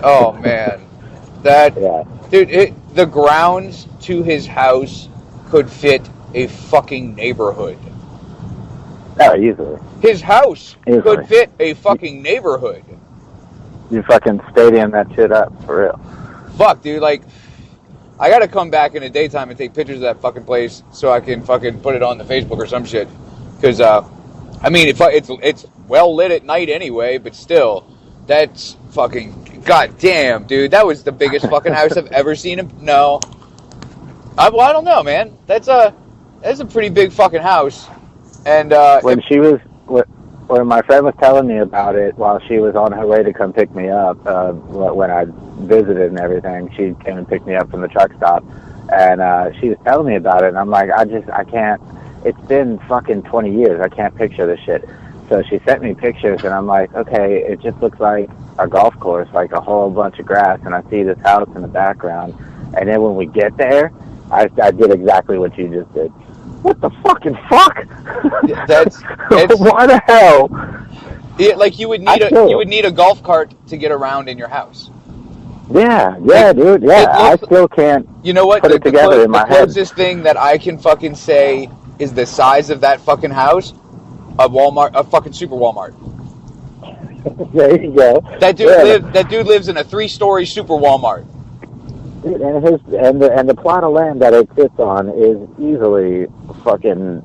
Oh man. Dude, the grounds to his house could fit a fucking neighborhood. Oh, easily. His house could fit a fucking neighborhood. You fucking stadium that shit up, for real. Fuck, dude, like, I gotta come back in the daytime and take pictures of that fucking place so I can fucking put it on the Facebook or some shit. Because, I mean, it's well lit at night anyway, but still, that's fucking goddamn, dude. That was the biggest fucking house I've ever seen. No, I don't know, man. That's a pretty big fucking house. And when my friend was telling me about it while she was on her way to come pick me up, when I visited and everything, she came and picked me up from the truck stop, and she was telling me about it, and I'm like, I can't. It's been fucking 20 years. I can't picture this shit. So she sent me pictures, and I'm like, okay, it just looks like a golf course, like a whole bunch of grass, and I see this house in the background. And then when we get there, I did exactly what you just did. What the fucking fuck? That's why the hell? Yeah, like you would need a golf cart to get around in your house. Yeah, dude. Yeah, I still can't. You know what? Put it together in my head. The closest thing that I can fucking say is the size of that fucking house, a fucking super Walmart. There you go. That dude lives in a 3-story super Walmart. Dude, and the plot of land that it sits on is easily fucking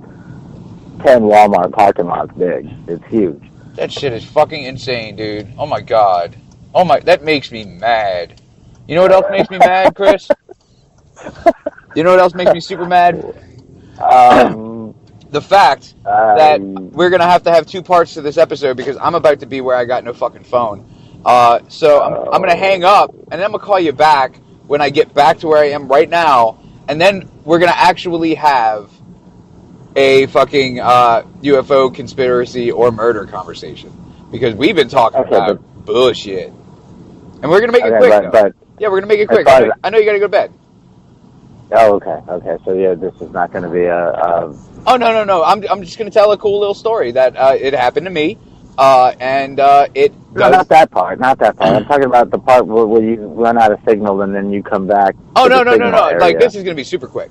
10 Walmart parking lots big. It's huge. That shit is fucking insane, dude. Oh my god. That makes me mad. You know what else makes me mad, Chris? You know what else makes me super mad? The fact that we're gonna have to have 2 parts to this episode because I'm about to be where I got no fucking phone. So I'm gonna hang up and then I'm gonna call you back when I get back to where I am right now, and then we're gonna actually have a fucking UFO conspiracy or murder conversation because we've been talking about bullshit, and we're gonna make it quick. Yeah, we're gonna make it quick. I know you gotta go to bed. Oh, okay. So yeah, this is not gonna be a. Oh no! I'm just gonna tell a cool little story that it happened to me, and it. No, not that part. I'm talking about the part where you run out of signal and then you come back. Oh no! Like this is gonna be super quick.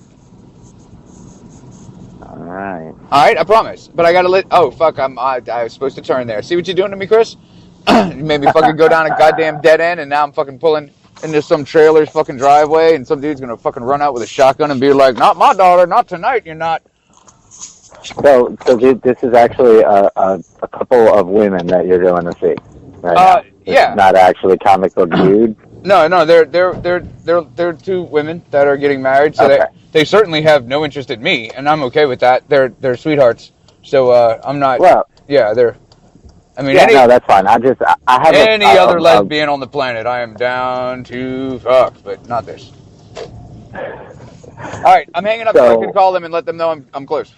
All right, I promise. But I gotta let. Oh fuck! I was supposed to turn there. See what you're doing to me, Chris? You made me fucking go down a goddamn dead end, and now I'm fucking pulling into some trailer's fucking driveway, and some dude's gonna fucking run out with a shotgun and be like, "Not my daughter, not tonight, you're not." So this is actually a couple of women that you're going to see. Right yeah. Not actually comic book dude. No, they're 2 women that are getting married, so they certainly have no interest in me, and I'm okay with that. They're sweethearts, so I'm not. Well, yeah, they're. I mean, no, that's fine. I have any other lesbian on the planet, I am down to fuck, but not this. All right, I'm hanging up. So I can call them and let them know I'm close.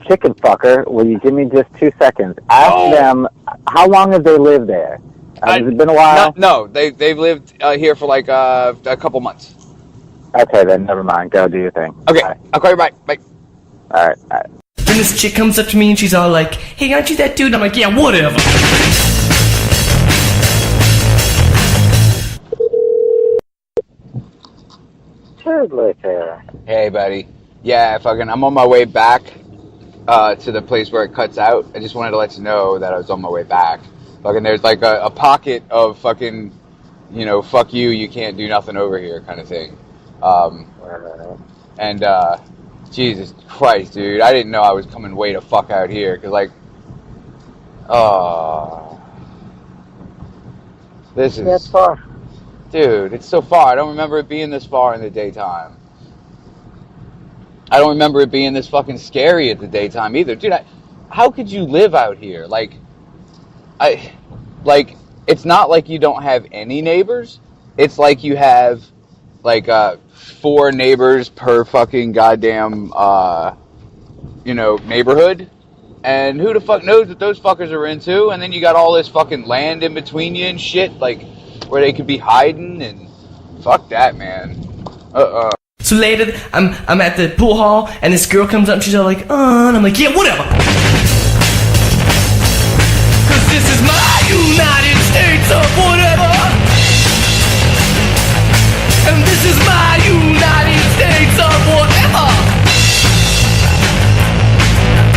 Chicken fucker, will you give me just 2 seconds? Ask them, how long have they lived there? Has it been a while? No, they've lived here for like a couple months. Okay, then never mind. Go do your thing. Okay, right. I'll call you back. Bye. All right. Then this chick comes up to me and she's all like, "Hey, aren't you that dude?" I'm like, "Yeah, whatever." Hey, buddy. Yeah, I'm on my way back to the place where it cuts out. I just wanted to let you know that I was on my way back. Fucking, there's like a pocket of fucking, fuck you can't do nothing over here kind of thing. And Jesus Christ, dude, I didn't know I was coming way the fuck out here, cause like, this is. That's far. Dude, it's so far. I don't remember it being this far in the daytime. I don't remember it being this fucking scary at the daytime either. Dude, how could you live out here? It's not like you don't have any neighbors. It's like you have, 4 neighbors per fucking goddamn, neighborhood. And who the fuck knows what those fuckers are into? And then you got all this fucking land in between you and shit, where they could be hiding, and fuck that, man. So later, I'm at the pool hall, and this girl comes up, and she's all like, and I'm like, "Yeah, whatever." Cause this is my United States of whatever. And this is my United States of whatever.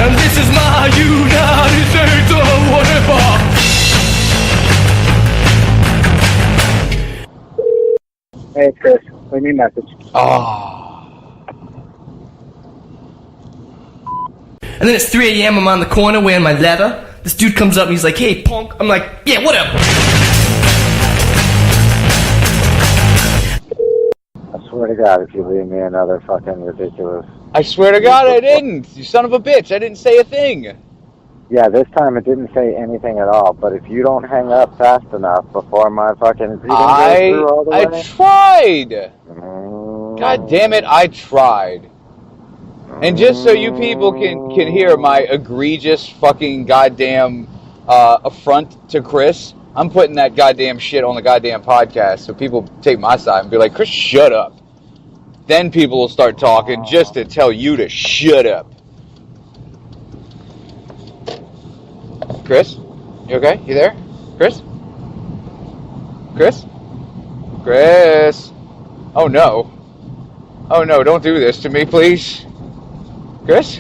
And this is my United States of whatever. Hey, Chris, leave me a message. And then it's 3 a.m. I'm on the corner wearing my leather. This dude comes up and he's like, hey, punk. I'm like, yeah, whatever. I swear to God, if you leave me another fucking ridiculous... I swear to God I didn't. You son of a bitch. I didn't say a thing. Yeah, this time it didn't say anything at all, but if you don't hang up fast enough before my fucking... I tried. God damn it, I tried. And just so you people can hear my egregious fucking goddamn affront to Chris, I'm putting that goddamn shit on the goddamn podcast so people take my side and be like, Chris, shut up. Then people will start talking just to tell you to shut up. Chris? You okay? You there? Chris? Chris? Chris? Oh no. Oh no, don't do this to me, please. Chris?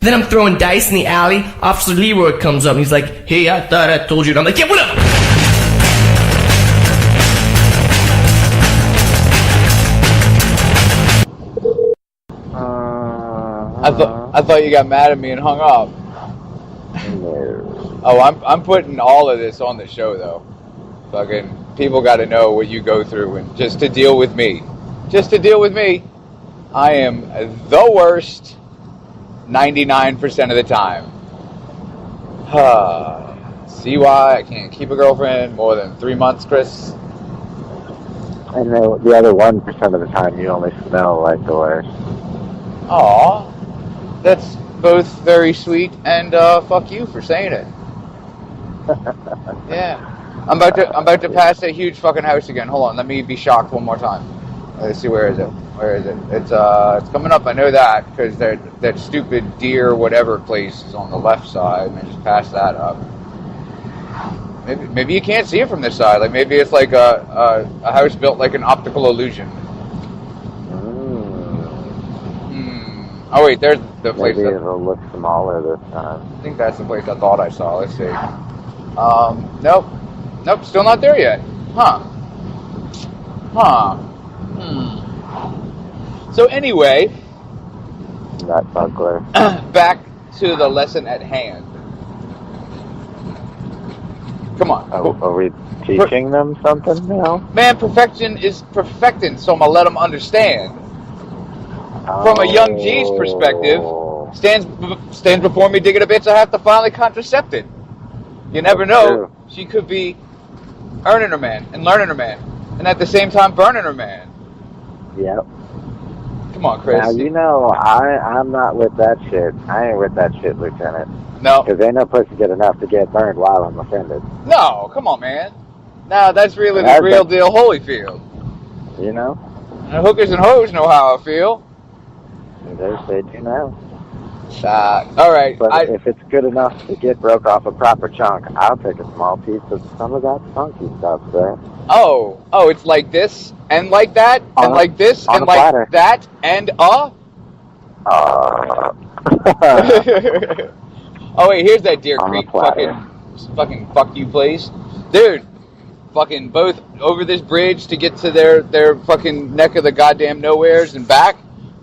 Then I'm throwing dice in the alley. Officer Leroy comes up and he's like, hey, I thought I told you. And I'm like, yeah, whatever. I thought you got mad at me and hung up. No. Oh, I'm putting all of this on the show though. Fucking people got to know what you go through, and just to deal with me. Just to deal with me. I am the worst 99% of the time. See why I can't keep a girlfriend more than 3 months, Chris? And the other 1% of the time you only smell like the worst. Aw, that's both very sweet and fuck you for saying it. Yeah, I'm about to pass a huge fucking house again. Hold on, let me be shocked one more time. Let's see, where is it? Where is it? It's coming up. I know that because that stupid deer whatever place is on the left side. And I just passed that up. Maybe you can't see it from this side. Like maybe it's like a house built like an optical illusion. Oh wait, there's the place. Maybe it'll look smaller this time. I think that's the place I thought I saw. Let's see. Nope, still not there yet. Huh. So anyway, That buckler. back to the lesson at hand. Come on. Are we teaching them something now? Man, perfection is perfecting, so I'm going to let them understand. From a young G's perspective, stands before me digging a bitch, I have to finally contracept it. You never know. She could be earning her man and learning her man, and at the same time burning her man. Yep. Come on, Chris. Now, you know, I'm not with that shit. I ain't with that shit, Lieutenant. No. Because ain't no pussy good enough to get burned while I'm offended. No, come on, man. Now, that's really the real deal Holyfield. You know? And hookers and hoes know how I feel. They do now. All right. But if it's good enough to get broke off a proper chunk, I'll take a small piece of some of that funky stuff there. Oh, it's like this, and like that, and like this, and like platter. that, and Oh wait, here's that Deer Creek fucking fuck you place. Dude, fucking both over this bridge to get to their fucking neck of the goddamn nowheres and back.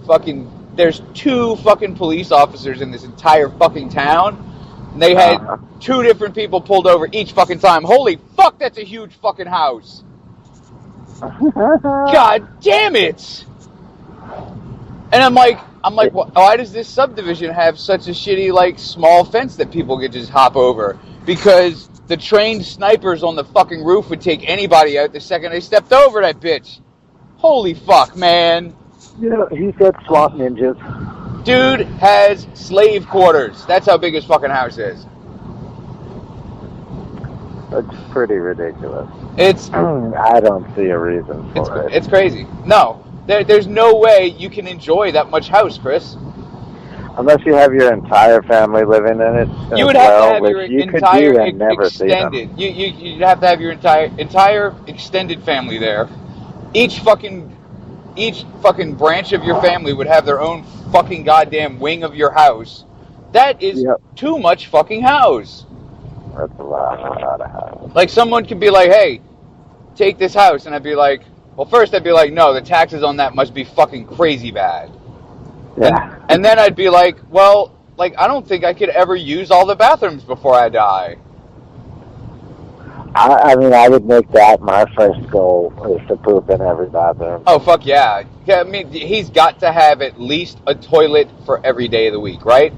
Fucking, there's 2 fucking police officers in this entire fucking town. And they had 2 different people pulled over each fucking time. Holy fuck, that's a huge fucking house. God damn it. And I'm like, why does this subdivision have such a shitty, like, small fence that people could just hop over? Because the trained snipers on the fucking roof would take anybody out the second they stepped over that bitch. Holy fuck, man. Yeah, he said SWAT ninjas. Dude has slave quarters. That's how big his fucking house is. It's pretty ridiculous. It's I don't see a reason for it. It's crazy. No. There's no way you can enjoy that much house, Chris. Unless you have your entire family living in it. You would have to have your entire extended. You'd have to have your entire extended family there. Each fucking branch of your family would have their own fucking goddamn wing of your house. That is too much fucking house. That's a lot of house. Like, someone could be like, hey, take this house. And I'd be like, well, first I'd be like, no, the taxes on that must be fucking crazy bad. Yeah. And then I'd be like, well, I don't think I could ever use all the bathrooms before I die. I mean, I would make that my first goal, is to poop in every bathroom. Oh, fuck yeah. I mean, he's got to have at least a toilet for every day of the week, right?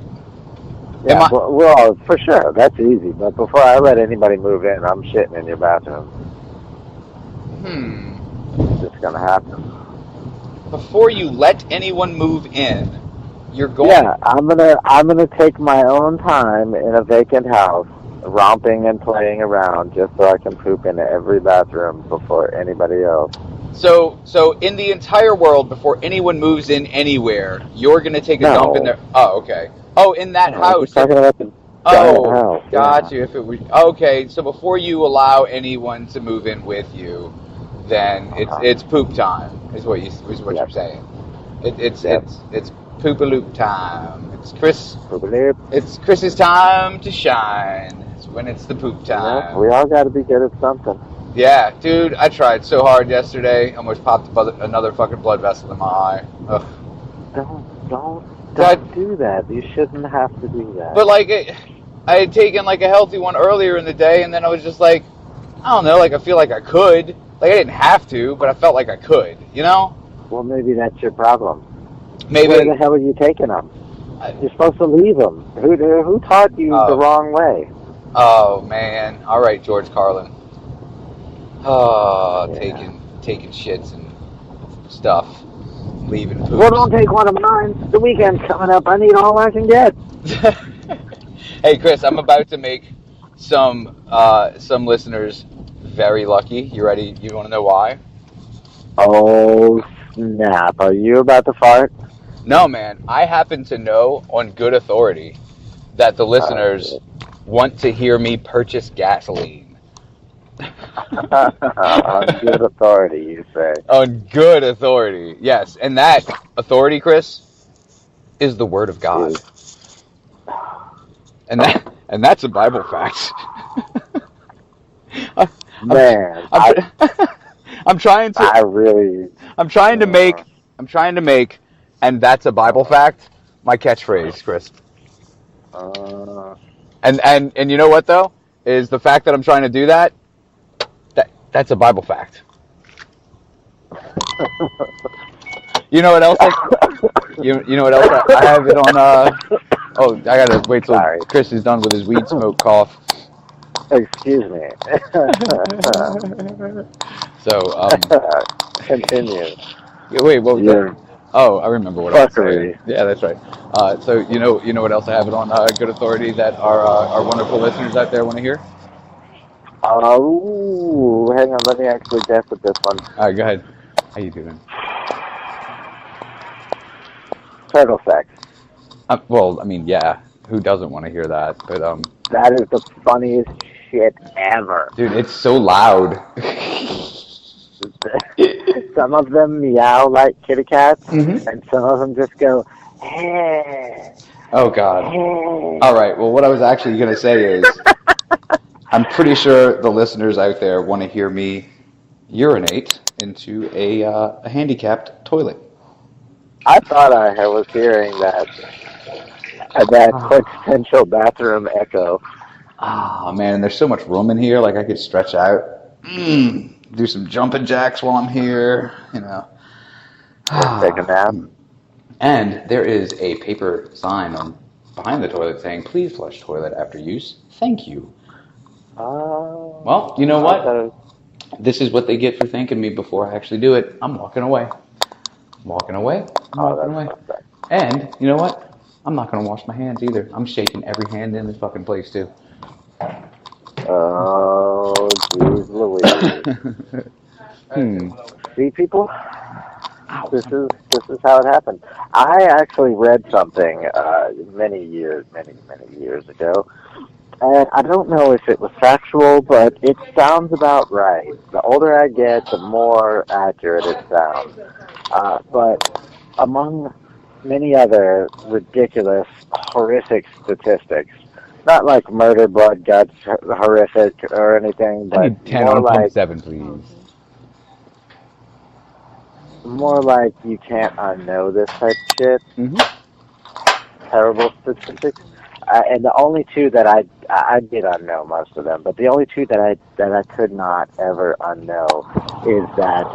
Yeah, well, for sure, that's easy. But before I let anybody move in, I'm shitting in your bathroom. It's just gonna happen. Before you let anyone move in, you're going... Yeah, I'm gonna take my own time in a vacant house, romping and playing around, just so I can poop in every bathroom before anybody else. So in the entire world, before anyone moves in anywhere, you're going to take a dump in there? Oh, okay. Oh, in that house. Talking about the house. Got you. If it was... Okay, so before you allow anyone to move in with you, then it's poop time, is what you're saying. It's poopaloop time. It's Chris's time to shine. It's when it's the poop time. Yeah, we all got to be good at something. Yeah, dude, I tried so hard yesterday. Almost popped another fucking blood vessel in my eye. Ugh. Don't do that. You shouldn't have to do that. But I had taken a healthy one earlier in the day, and then I was just I don't know, I feel like I could. I didn't have to, but I felt like I could, you know? Well, maybe that's your problem. Maybe. Where the hell are you taking them? You're supposed to leave them. Who taught you the wrong way? Oh, man. All right, George Carlin. Oh, yeah. taking shits and stuff. Leaving poop. Well, don't take one of mine. The weekend's coming up. I need all I can get. Hey, Chris, I'm about to make some listeners very lucky. You ready? You want to know why? Oh, snap. Are you about to fart? No, man. I happen to know on good authority that the listeners want to hear me purchase gasoline. On good authority, you say. On good authority, yes. And that authority, Chris, is the Word of God. And that's a Bible fact. I'm trying to make, and that's a Bible fact, my catchphrase, Chris. And you know what though? Is the fact that I'm trying to do that, that's a Bible fact. You know what else? You know what else? I have it on. Oh, I gotta wait till Chris is done with his weed smoke cough. Excuse me. So, continue. Wait, what was that? Oh, I remember what I was saying. Yeah, that's right. So you know what else I have it on good authority that our wonderful listeners out there want to hear? Oh, hang on. Let me actually guess at this one. All right, go ahead. How you doing? Turtle sex. Well, I mean, yeah. Who doesn't want to hear that? But that is the funniest shit ever. Dude, it's so loud. Some of them meow like kitty cats, and some of them just go, hey. Oh, God. All right, well, what I was actually going to say is, I'm pretty sure the listeners out there want to hear me urinate into a handicapped toilet. I thought I was hearing that quintessential bathroom echo. Ah, man, there's so much room in here. I could stretch out, do some jumping jacks while I'm here, you know. Take a nap. And there is a paper sign behind the toilet saying, "Please flush toilet after use. Thank you." Well, you know what? This is what they get for thanking me before I actually do it. I'm walking away. And you know what? I'm not going to wash my hands either. I'm shaking every hand in this fucking place, too. Oh, geez Louise. See, people? This is how it happened. I actually read something many years ago, and I don't know if it was factual, but it sounds about right. The older I get, the more accurate it sounds. But among many other ridiculous, horrific statistics, not like murder, blood, guts, horrific, or anything, but I need 10 on 27, please. More like you can't unknow this type of shit. terrible statistics. And the only two that I did unknow most of them, but the only two that I could not ever unknow is that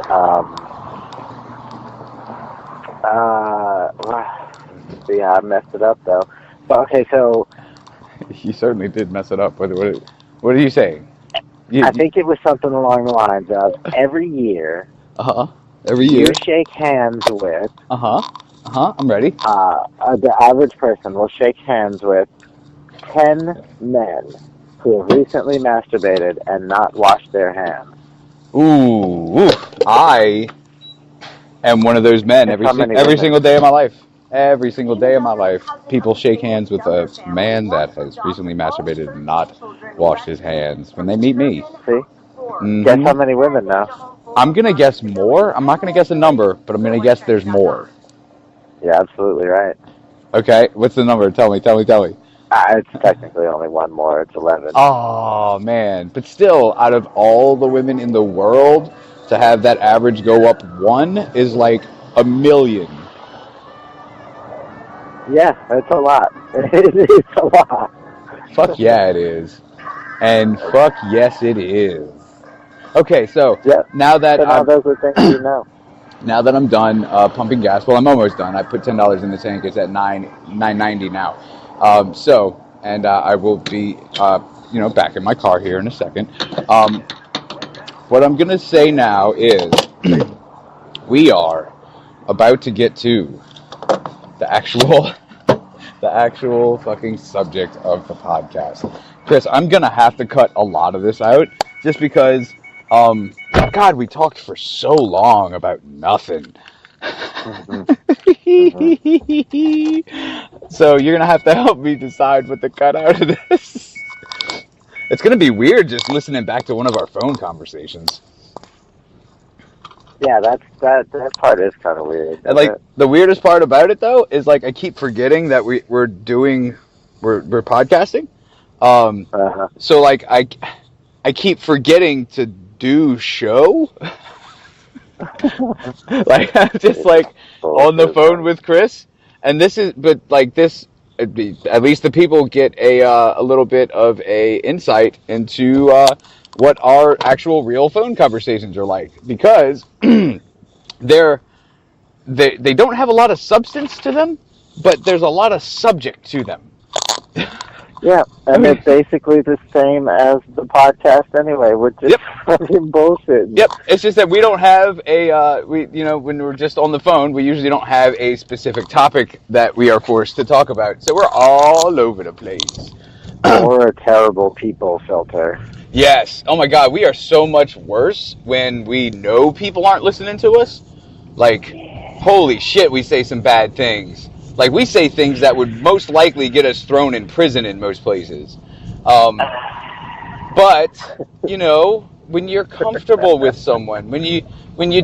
yeah, I messed it up though. But okay, so You certainly did mess it up. What are you saying? I think it was something along the lines of every year. Every year. You shake hands with. I'm ready. The average person will shake hands with 10 men who have recently masturbated and not washed their hands. Ooh. I am one of those men every single day of my life. Every single day of my life, people shake hands with a man that has recently masturbated and not washed his hands when they meet me. See? Mm-hmm. Guess how many women now? I'm going to guess more. I'm not going to guess a number, but I'm going to guess there's more. Yeah, absolutely right. Okay, what's the number? Tell me. It's technically only one more. It's 11. Oh, man. But still, out of all the women in the world, to have that average go up one is like 1 million. Yeah, it's a lot. It's a lot. Fuck yeah, it is. And fuck yes, it is. Okay, so now that those are things you know. Now that I'm done pumping gas, well, I'm almost done. I put $10 in the tank. It's at $9.90 now. I will be back in my car here in a second. What I'm gonna say now is we are about to get to the actual fucking subject of the podcast. Chris, I'm gonna have to cut a lot of this out just because God, we talked for so long about nothing. So you're gonna have to help me decide what to cut out of this. It's gonna be weird just listening back to one of our phone conversations. Yeah, that part is kind of weird. And like the weirdest part about it though is like I keep forgetting that we're podcasting. So like I keep forgetting to do show. Like I'm just like on the phone with Chris, and at least the people get a little bit of a insight into what our actual real phone conversations are like, because they don't have a lot of substance to them, but there's a lot of subject to them. Yeah, and it's basically the same as the podcast anyway. We're just fucking bullshit. Yep, it's just that we don't have when we're just on the phone, we usually don't have a specific topic that we are forced to talk about. So we're all over the place. Or a terrible people filter. Yes. Oh my God, we are so much worse when we know people aren't listening to us. Like, holy shit, we say some bad things. Like, we say things that would most likely get us thrown in prison in most places. But, when you're comfortable with someone, when you can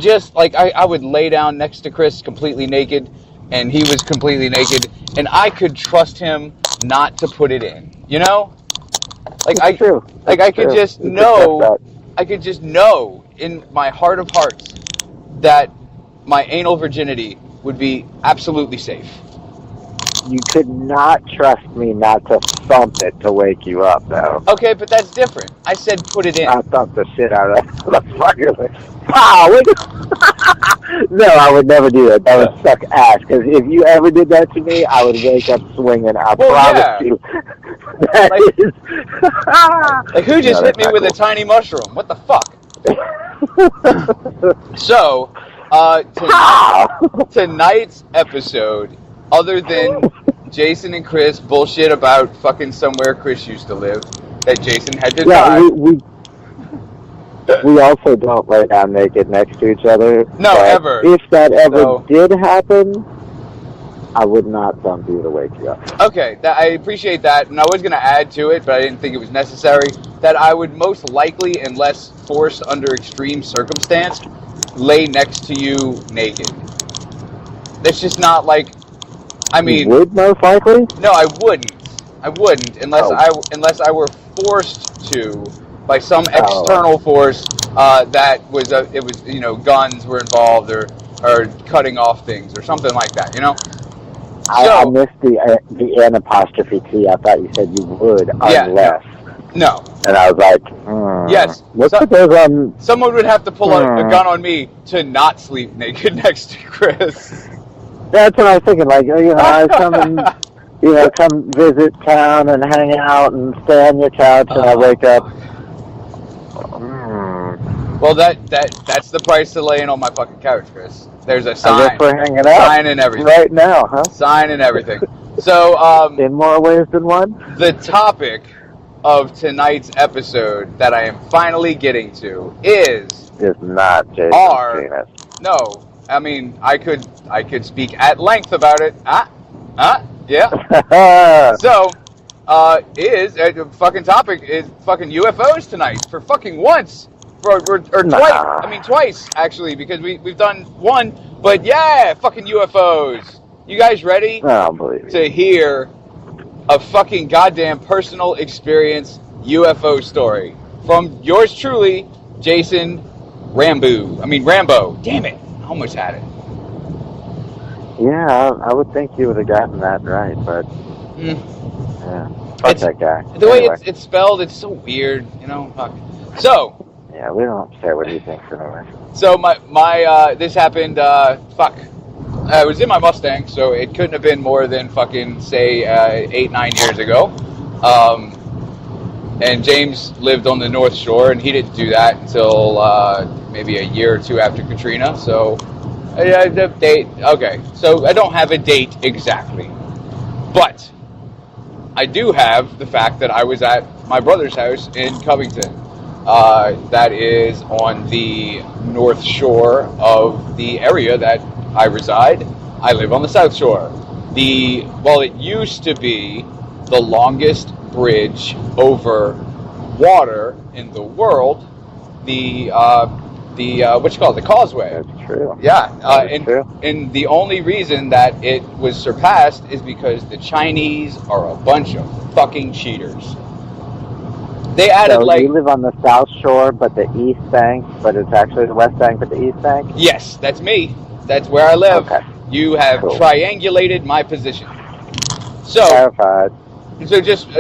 just, like, I would lay down next to Chris completely naked, and he was completely naked, and I could trust him not to put it in, Like, I could just know in my heart of hearts that my anal virginity would be absolutely safe. You could not trust me not to thump it to wake you up, though. Okay, but that's different. I said put it in. I thumped the shit out of that motherfucker. Wow! No, I would never do that. That would suck ass. Because if you ever did that to me, I would wake up swinging. I promise you. Like who just hit me with a tiny mushroom? What the fuck? So, tonight's episode, other than Jason and Chris bullshit about fucking somewhere Chris used to live, that Jason had to die. We also don't lay down naked next to each other. No, ever. If that ever did happen, I would not thump you to wake you up. Okay, I appreciate that, and I was going to add to it, but I didn't think it was necessary, that I would most likely, unless forced under extreme circumstance, lay next to you naked. That's just not like, I mean... You would most likely? No, I wouldn't. I wouldn't, unless I were forced to by some external force that was, guns were involved or cutting off things or something like that, I missed the N apostrophe T. I thought you said you would, unless. No. And I was like, Yes. Let's put those on. Someone would have to pull a gun on me to not sleep naked next to Chris. That's what I was thinking. Like, I come and, come visit town and hang out and stay on your couch, and I wake up. Well, that's the price of laying on my fucking couch, Chris. There's a I sign. guess we're hanging out. Sign and everything. Right now, huh? Sign and everything. So, in more ways than one? The topic of tonight's episode that I am finally getting to is not Jason's penis. No, I mean I could speak at length about it. Yeah. So, fucking topic is fucking UFOs tonight for fucking once. Or twice. I mean twice actually, because we've done one, but yeah, fucking UFOs. You guys ready to hear a fucking goddamn personal experience UFO story from yours truly, Jason Rambo. Damn it, I almost had it. Yeah, I would think you would have gotten that right, but yeah, fuck that guy. The way it's spelled, it's so weird, Fuck. So. Yeah, we don't care what he thinks anyway. So my this happened. I was in my Mustang, so it couldn't have been more than fucking say 8-9 years ago. And James lived on the North Shore, and he didn't do that until maybe a year or two after Katrina. So the date. Okay, so I don't have a date exactly, but I do have the fact that I was at my brother's house in Covington. That is on the North Shore of the area that I reside. I live on the South Shore. It used to be the longest bridge over water in the world. The causeway. That's true. Yeah, true. And the only reason that it was surpassed is because the Chinese are a bunch of fucking cheaters. They added you live on the South Shore, but the East Bank, but it's actually the West Bank, but the East Bank? Yes, that's me. That's where I live. Okay. You have triangulated my position. So, clarified. So just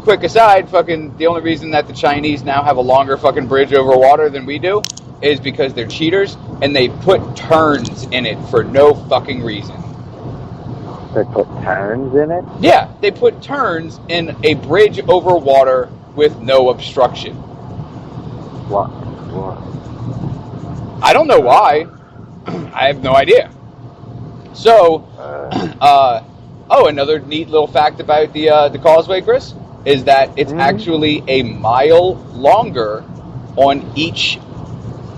quick aside, fucking the only reason that the Chinese now have a longer fucking bridge over water than we do is because they're cheaters and they put turns in it for no fucking reason. They put turns in it? Yeah, they put turns in a bridge over water with no obstruction. What? I don't know why. I have no idea. So, another neat little fact about the causeway, Chris, is that it's actually a mile longer on each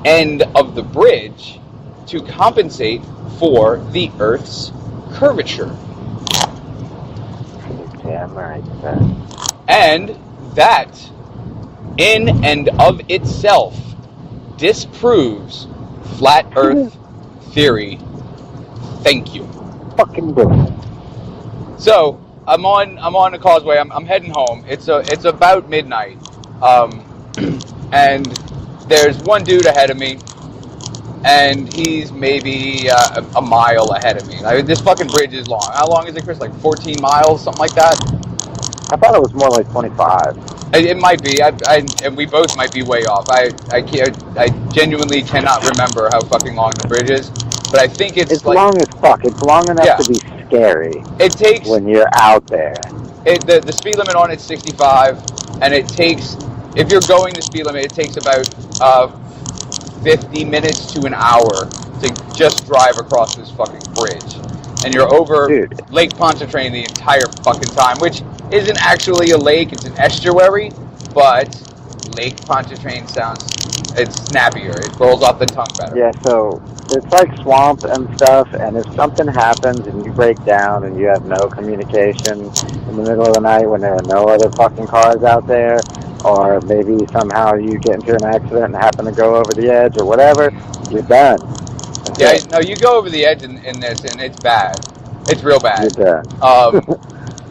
end of the bridge to compensate for the Earth's curvature. Damn right. And that, in and of itself, disproves flat Earth theory. Thank you. Fucking brilliant. So I'm on the causeway. I'm heading home. It's about midnight, and there's one dude ahead of me, and he's maybe a mile ahead of me. This fucking bridge is long. How long is it, Chris? Like 14 miles, something like that. I thought it was more like 25. It might be. And we both might be way off. I genuinely cannot remember how fucking long the bridge is, but I think it's like, long as fuck. It's long enough to be scary. It takes when you're out there. The speed limit on it's 65, and it takes, if you're going the speed limit, it takes about 50 minutes to an hour to just drive across this fucking bridge. And you're over Lake Pontchartrain the entire fucking time, which isn't actually a lake, it's an estuary, but Lake Pontchartrain it's snappier, it rolls off the tongue better. Yeah, so it's like swamp and stuff, and if something happens and you break down and you have no communication in the middle of the night when there are no other fucking cars out there, or maybe somehow you get into an accident and happen to go over the edge or whatever, you're done. No, you go over the edge in this, and it's bad. It's real bad. You're done.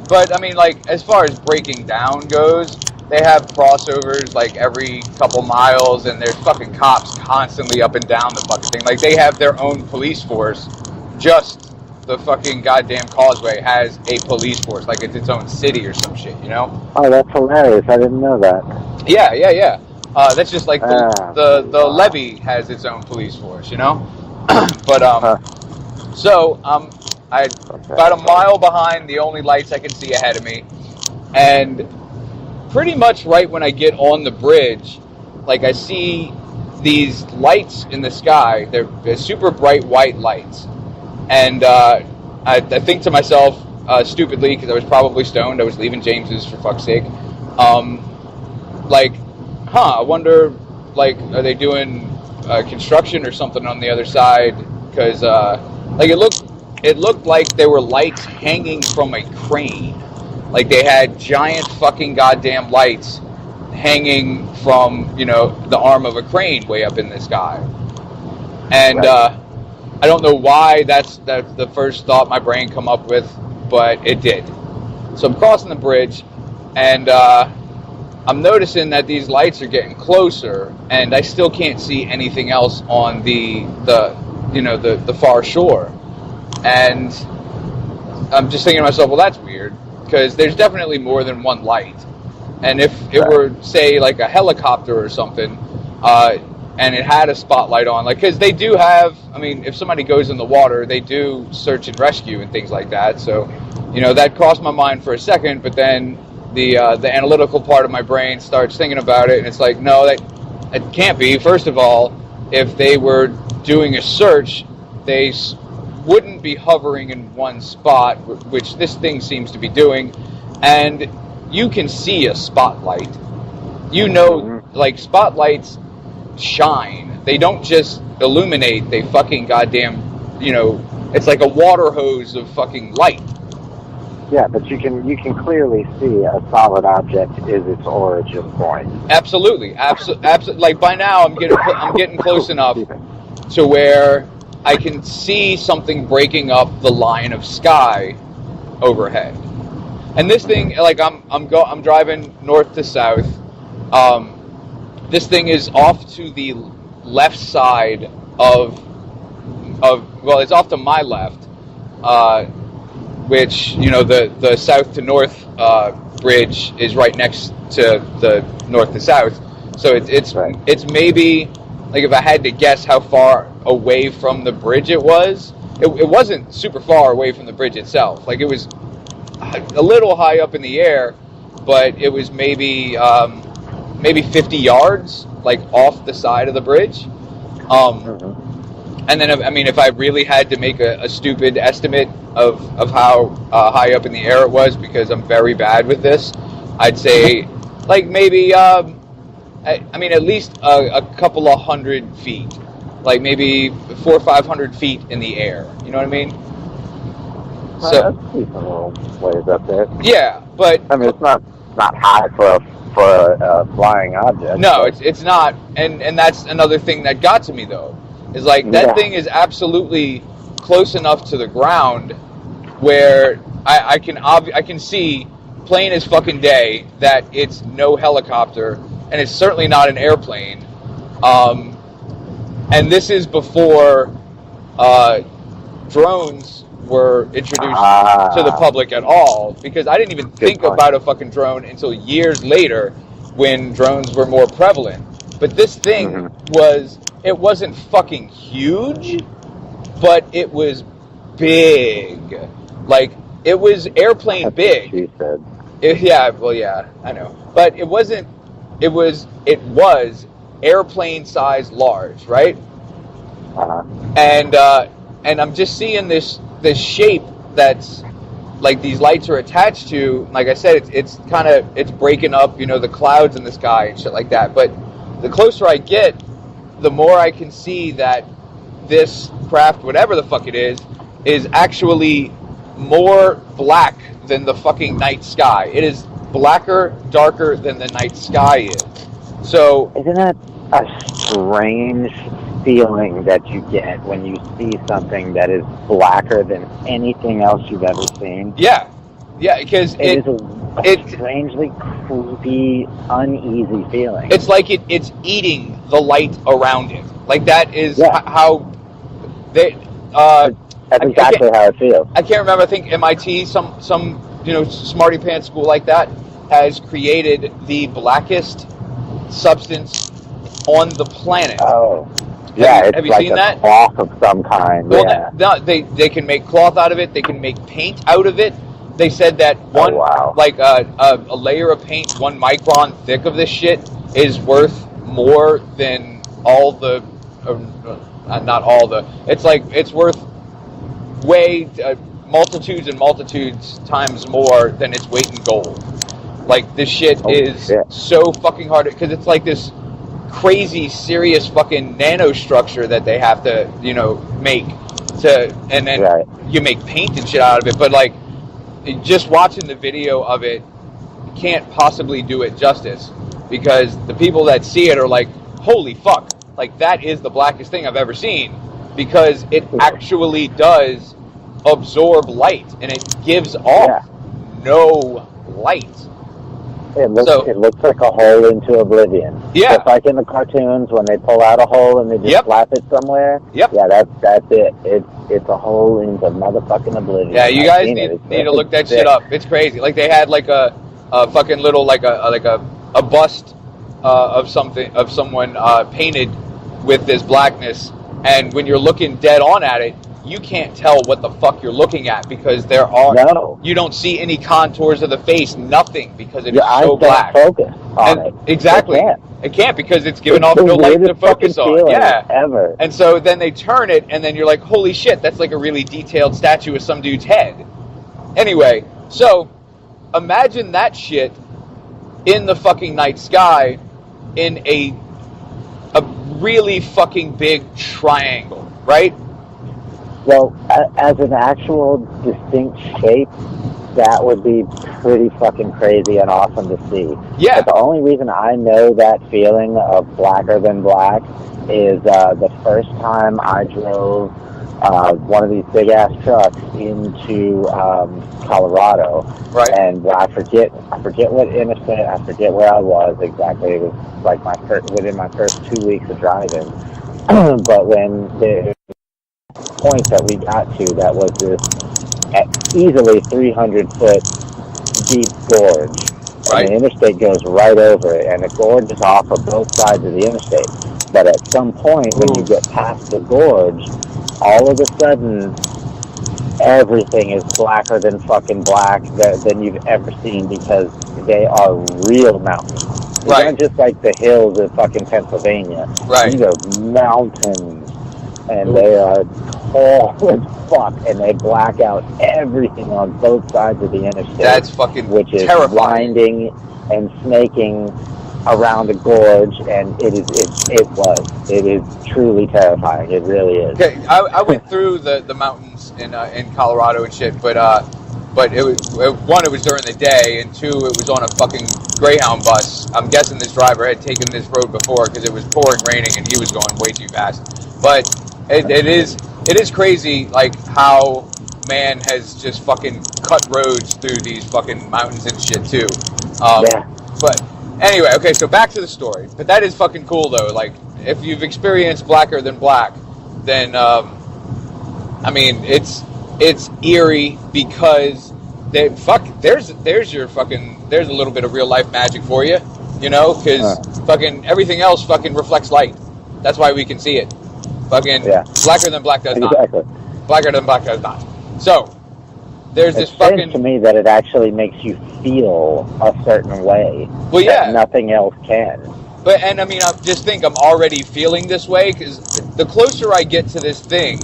But, I mean, like, as far as breaking down goes, they have crossovers, like, every couple miles, and there's fucking cops constantly up and down the fucking thing. Like, they have their own police force just the fucking goddamn causeway has a police force, like it's its own city or some shit, you know? Oh, that's hilarious. I didn't know that. Yeah. That's just like the levee has its own police force, you know? But, so, I about a mile behind the only lights I can see ahead of me, and pretty much right when I get on the bridge, like I see these lights in the sky. They're super bright white lights, and I think to myself, stupidly, because I was probably stoned, I was leaving James's for fuck's sake, like, I wonder, like, are they doing construction or something on the other side? Because like it looked like there were lights hanging from a crane. Like they had giant fucking goddamn lights hanging from, you know, the arm of a crane way up in the sky. And I don't know why that's the first thought my brain come up with, but it did. So I'm crossing the bridge, and I'm noticing that these lights are getting closer, and I still can't see anything else on the far shore. And I'm just thinking to myself, well, that's weird, because there's definitely more than one light. And if it were, say, like a helicopter or something, and it had a spotlight on, like, because they do have, I mean, if somebody goes in the water, they do search and rescue and things like that. So, you know, that crossed my mind for a second, but then the analytical part of my brain starts thinking about it, and it's like, no, that can't be. First of all, if they were doing a search, they wouldn't be hovering in one spot, which this thing seems to be doing, and you can see a spotlight. You know, like, spotlights shine. They don't just illuminate, they fucking goddamn, you know, it's like a water hose of fucking light. Yeah, but you can clearly see a solid object is its origin point. Absolutely. Like, by now I'm getting close enough to where I can see something breaking up the line of sky overhead. And this thing, like, I'm driving north to south. This thing is off to the left side of well, it's off to my left, which, you know, the south to north bridge is right next to the north to south. So it's maybe, like, if I had to guess how far away from the bridge it wasn't super far away from the bridge itself. Like, it was a little high up in the air, but it was maybe 50 yards, like, off the side of the bridge. And then, I mean, if I really had to make a stupid estimate of how high up in the air it was, because I'm very bad with this, I'd say, like, maybe, I mean, at least a couple of 100 feet. Like, maybe 400 or 500 feet in the air. You know what I mean? So that's a decent little ways up there. Yeah, but I mean, it's not high for a flying object. No, it's not, and that's another thing that got to me, though, is like that thing is absolutely close enough to the ground where I can see plain as fucking day that it's no helicopter, and it's certainly not an airplane. And this is before drones were introduced to the public at all, because I didn't even think about a fucking drone until years later when drones were more prevalent. But this thing it wasn't fucking huge, but it was big. Like, it was airplane big. She said. Yeah, I know. But it wasn't, it was airplane size large, right? And I'm just seeing this shape that's, like, these lights are attached to. Like I said, it's breaking up, you know, the clouds in the sky and shit like that. But the closer I get, the more I can see that this craft, whatever the fuck it is actually more black than the fucking night sky. It is blacker, darker than the night sky is. So, isn't that a strange feeling that you get when you see something that is blacker than anything else you've ever seen? Yeah, because it is a strangely creepy, uneasy feeling. It's like it's eating the light around it. Like, that is how they. That's exactly how it feels. I can't remember. I think MIT, some smarty pants school like that, has created the blackest substance on the planet. Oh, yeah, have you like seen a that? cloth of some kind. Well, they can make cloth out of it. They can make paint out of it. They said that one, like a layer of paint, 1 micron thick of this shit, is worth more than all the, not all the. It's worth way multitudes and multitudes times more than its weight in gold. Like, this shit is so fucking hard because it's like this crazy, serious fucking nanostructure that they have to, make and then you make paint and shit out of it. But like, just watching the video of it can't possibly do it justice because the people that see it are like, holy fuck, like that is the blackest thing I've ever seen because it actually does absorb light and it gives off no light. It looks like a hole into oblivion. Yeah. Just like in the cartoons when they pull out a hole and they just slap it somewhere. Yep. Yeah, that's it. It's a hole into motherfucking oblivion. Yeah, you guys need to look that shit up. It's crazy. Like they had like a fucking little like a bust of someone painted with this blackness, and when you're looking dead on at it, you can't tell what the fuck you're looking at because you don't see any contours of the face, nothing, because it is so black. Focus on it. Exactly. It can't because it's giving off no light to focus on. Yeah. Ever. And so then they turn it, and then you're like, holy shit, that's like a really detailed statue of some dude's head. Anyway, so imagine that shit in the fucking night sky in a really fucking big triangle, right? Well, as an actual distinct shape, that would be pretty fucking crazy and awesome to see. Yeah. But the only reason I know that feeling of blacker than black is the first time I drove one of these big-ass trucks into Colorado. Right. And I forget what interstate, I forget where I was exactly. It was like within my first 2 weeks of driving. But when the point that we got to, that was this easily 300-foot deep gorge. Right. And the interstate goes right over it, and the gorge is off of both sides of the interstate. But at some point, when you get past the gorge, all of a sudden, everything is blacker than fucking black than you've ever seen because they are real mountains. They're not just like the hills of fucking Pennsylvania. Right. These are mountains, and they are tall as fuck, and they black out everything on both sides of the interstate. That's fucking which is terrifying. winding and snaking around the gorge, and it is truly terrifying. It really is. Okay, I went through the mountains in Colorado and shit, but it was one, it was during the day, and two, it was on a fucking Greyhound bus. I'm guessing this driver had taken this road before because it was pouring raining and he was going way too fast. But it is crazy, like how man has just fucking cut roads through these fucking mountains and shit too. But anyway, okay, so back to the story. But that is fucking cool though. Like if you've experienced blacker than black, then I mean it's eerie because there's a little bit of real life magic for you, because fucking everything else fucking reflects light. That's why we can see it. Fucking blacker than black does not. Blacker than black does not. So there's this fucking to me that it actually makes you feel a certain way. Well, yeah, that nothing else can. But I mean, I just think I'm already feeling this way because the closer I get to this thing,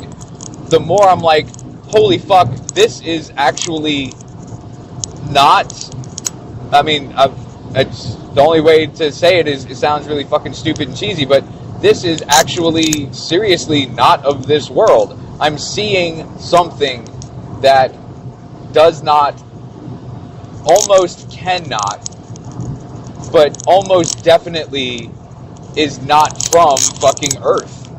the more I'm like, holy fuck, this is actually not. I mean, it's the only way to say it is it sounds really fucking stupid and cheesy, but this is actually seriously not of this world. I'm seeing something that does not, almost cannot, but almost definitely is not from fucking Earth.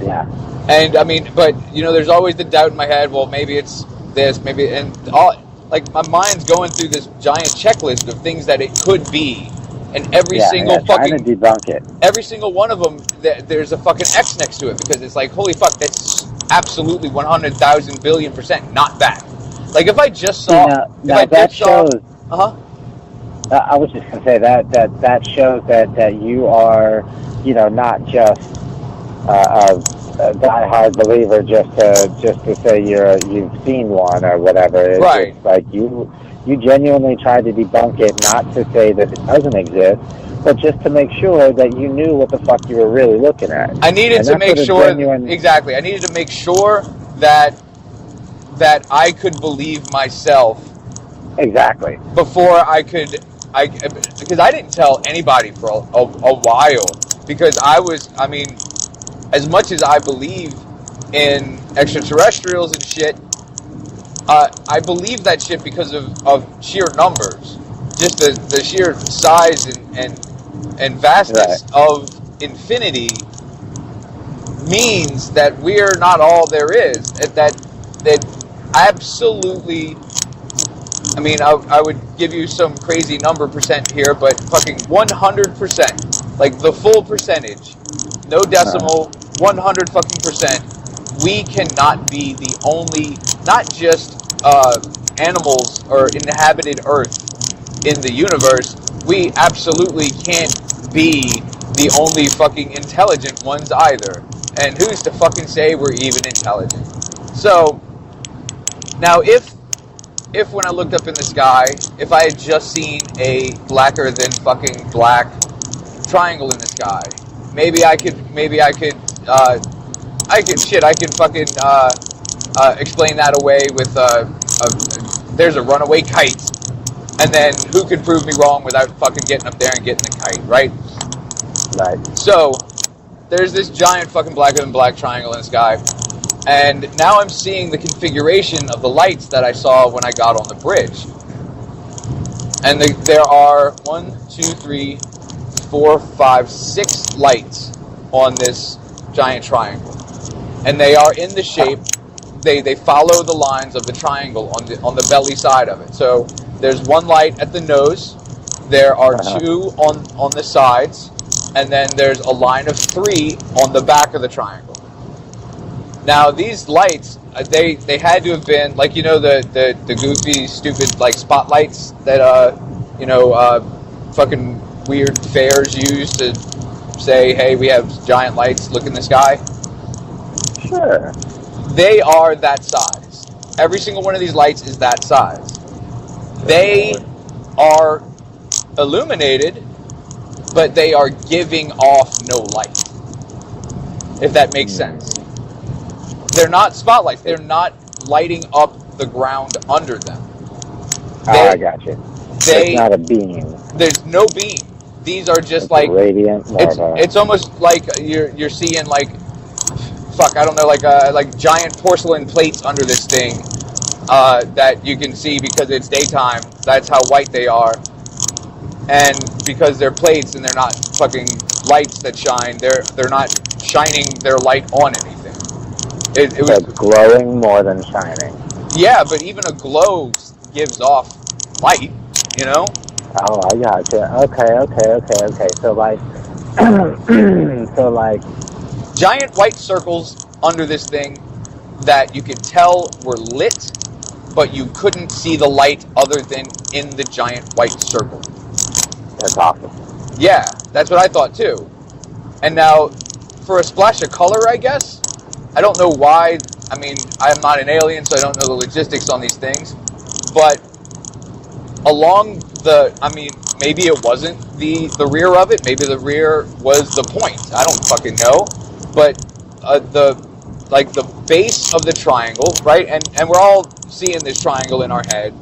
Yeah. And I mean, but there's always the doubt in my head. Well, maybe it's this, maybe, and all. Like my mind's going through this giant checklist of things that it could be, and every single fucking trying to debunk it. Every single one of them, there's a fucking X next to it because it's like, holy fuck, that's absolutely 100,000 billion% not that. Like if I just saw, that shows. Uh-huh. I was just going to say that shows that you are, not just a diehard believer just to say you've seen one or whatever. It's like you genuinely tried to debunk it, not to say that it doesn't exist, but just to make sure that you knew what the fuck you were really looking at. I needed to make sure exactly. I needed to make sure that I could believe myself. Exactly. Before because I didn't tell anybody for a while, because as much as I believe in extraterrestrials and shit, I believe that shit because of sheer numbers, just the sheer size and vastness of infinity means that we're not all there is. That absolutely. I would give you some crazy number percent here, but fucking 100%, like the full percentage, no decimal, 100 fucking percent. We cannot be the only, not just animals or inhabited Earth in the universe. We absolutely can't be the only fucking intelligent ones either. And who's to fucking say we're even intelligent? So now if when I looked up in the sky, if I had just seen a blacker than fucking black triangle in the sky, maybe I could fucking explain that away with there's a runaway kite, and then who could prove me wrong without fucking getting up there and getting the kite, right? Right. So there's this giant fucking blacker than black triangle in the sky. And now I'm seeing the configuration of the lights that I saw when I got on the bridge. And there are 1, 2, 3, 4, 5, 6 lights on this giant triangle. And they are in the shape, they follow the lines of the triangle on the belly side of it. So there's one light at the nose, there are 2 on the sides, and then there's a line of 3 on the back of the triangle. Now these lights, they had to have been like the goofy, stupid like spotlights that fucking weird fairs use to say, hey, we have giant lights, look in the sky. Sure. They are that size. Every single one of these lights is that size. They are illuminated, but they are giving off no light. If that makes sense. They're not spotlights. They're not lighting up the ground under them. I got you. It's not a beam. There's no beam. These are just it's like radiant. It's almost like you're seeing like like giant porcelain plates under this thing that you can see because it's daytime. That's how white they are, and because they're plates and they're not fucking lights that shine. They're not shining their light on anything. It was glowing more than shining. Yeah, but even a glow gives off light, Oh, I gotcha. Okay. So like, giant white circles under this thing that you could tell were lit, but you couldn't see the light other than in the giant white circle. That's awesome. Yeah, that's what I thought too. And now, for a splash of color, I guess. I don't know why. I'm not an alien, so I don't know the logistics on these things. But along maybe it wasn't the rear of it. Maybe the rear was the point. I don't fucking know. But the base of the triangle, right? And we're all seeing this triangle in our head.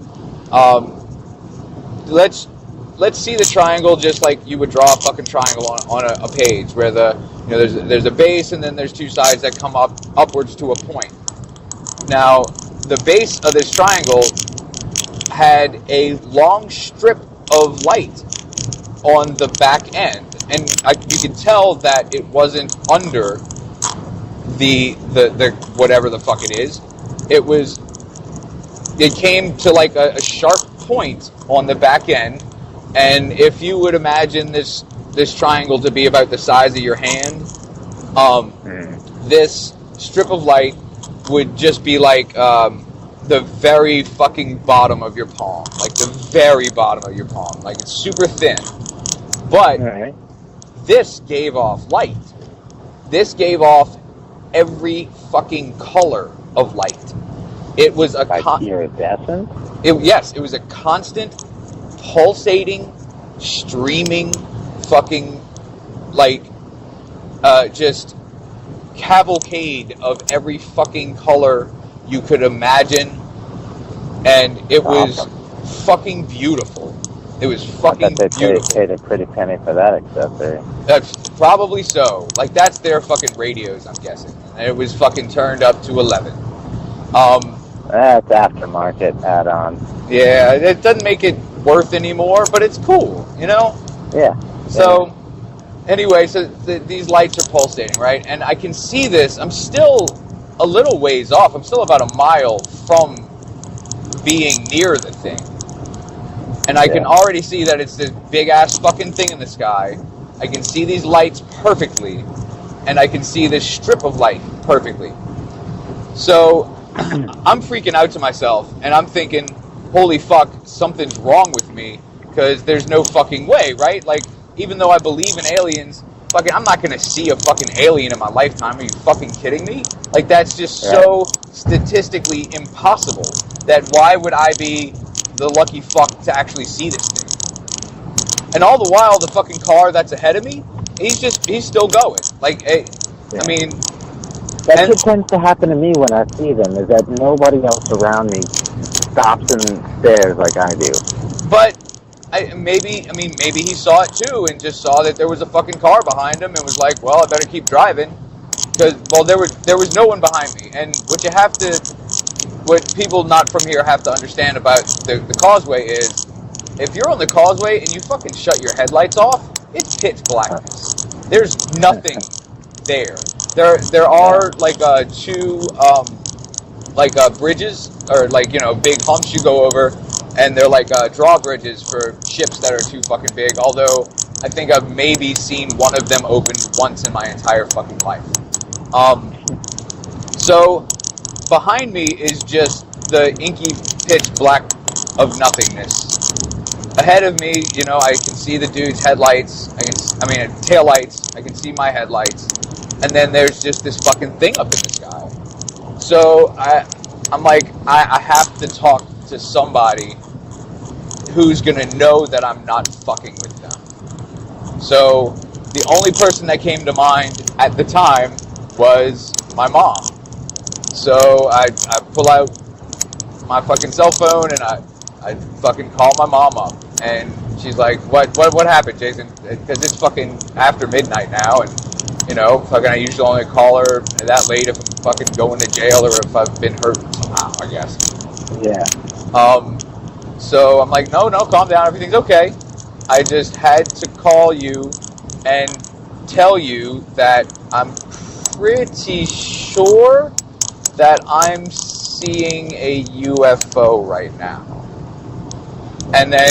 Let's see the triangle just like you would draw a fucking triangle on a page, where there's a base and then there's 2 sides that come upwards to a point. Now, the base of this triangle had a long strip of light on the back end, and you could tell that it wasn't under the whatever the fuck it is. It came to like a sharp point on the back end. And if you would imagine this triangle to be about the size of your hand, this strip of light would just be like the very fucking bottom of your palm, like the very bottom of your palm, like it's super thin. But Right. this gave off light. This gave off every fucking color of light. It was a Like iridescent? yes, it was a constant, pulsating, streaming, fucking, like, just cavalcade of every fucking color you could imagine, and it was fucking beautiful. It was fucking I bet they beautiful. paid a pretty penny for that accessory. That's probably so. Like, that's their fucking radios, I'm guessing. And it was fucking turned up to 11. That's aftermarket add-on. Yeah, it doesn't make it worth anymore, but it's cool, you know? Yeah. So, anyway, so these lights are pulsating, right? And I can see this. I'm still a little ways off. I'm still about a mile from being near the thing. And I can already see that it's this big-ass fucking thing in the sky. I can see these lights perfectly. And I can see this strip of light perfectly. So, I'm freaking out to myself. And I'm thinking, holy fuck, something's wrong with me. Because there's no fucking way, right? Like, even though I believe in aliens, fucking, I'm not gonna see a fucking alien in my lifetime. Are you fucking kidding me? Like, that's just so statistically impossible. That why would I be the lucky fuck to actually see this thing? And all the while, the fucking car that's ahead of me, he's still going. Like, I mean... That shit tends to happen to me when I see them, is that nobody else around me stops and stares like I do. But maybe he saw it too and just saw that there was a fucking car behind him and was like, well, I better keep driving. Because, well, there was no one behind me. And what people not from here have to understand about the causeway is, if you're on the causeway and you fucking shut your headlights off, it's pitch blackness. There's nothing there. There are like two bridges, or like, you know, big humps you go over, and they're like drawbridges for ships that are too fucking big. Although I think I've maybe seen one of them opened once in my entire fucking life. So behind me is just the inky pitch black of nothingness. Ahead of me, you know, I can see the dude's headlights. Tail lights. I can see my headlights. And then there's just this fucking thing up in the sky. So I'm like, I have to talk to somebody who's gonna know that I'm not fucking with them. So the only person that came to mind at the time was my mom. So I pull out my fucking cell phone and I fucking call my mom up, and she's like, what happened, Jason? Because it's fucking after midnight now, and you know, fucking I usually only call her that late if I'm fucking going to jail or if I've been hurt somehow, I guess. Yeah. So I'm like, no, calm down, everything's okay. I just had to call you and tell you that I'm pretty sure that I'm seeing a UFO right now. And then,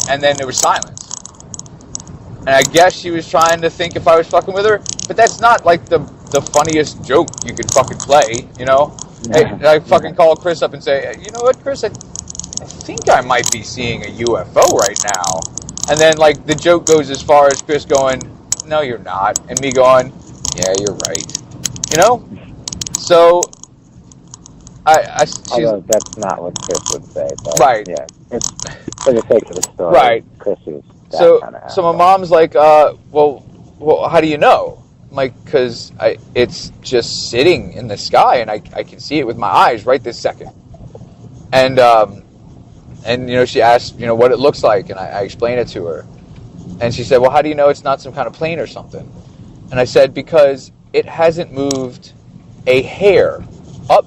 and then there was silence. And I guess she was trying to think if I was fucking with her, but that's not like the funniest joke you could fucking play, you know? Yeah. I fucking call Chris up and say, you know what, Chris, I think I might be seeing a UFO right now. And then, like, the joke goes as far as Chris going, no, you're not. And me going, yeah, you're right. You know? So, although that's not what Chris would say. But right. Yeah. It's for the sake of the story. Right. Chris is that so, kind of so my mom's like, well, how do you know? I'm like, because it's just sitting in the sky, and I can see it with my eyes right this second. And you know, she asked, you know, what it looks like, and I explained it to her. And she said, well, how do you know it's not some kind of plane or something? And I said, because it hasn't moved a hair up,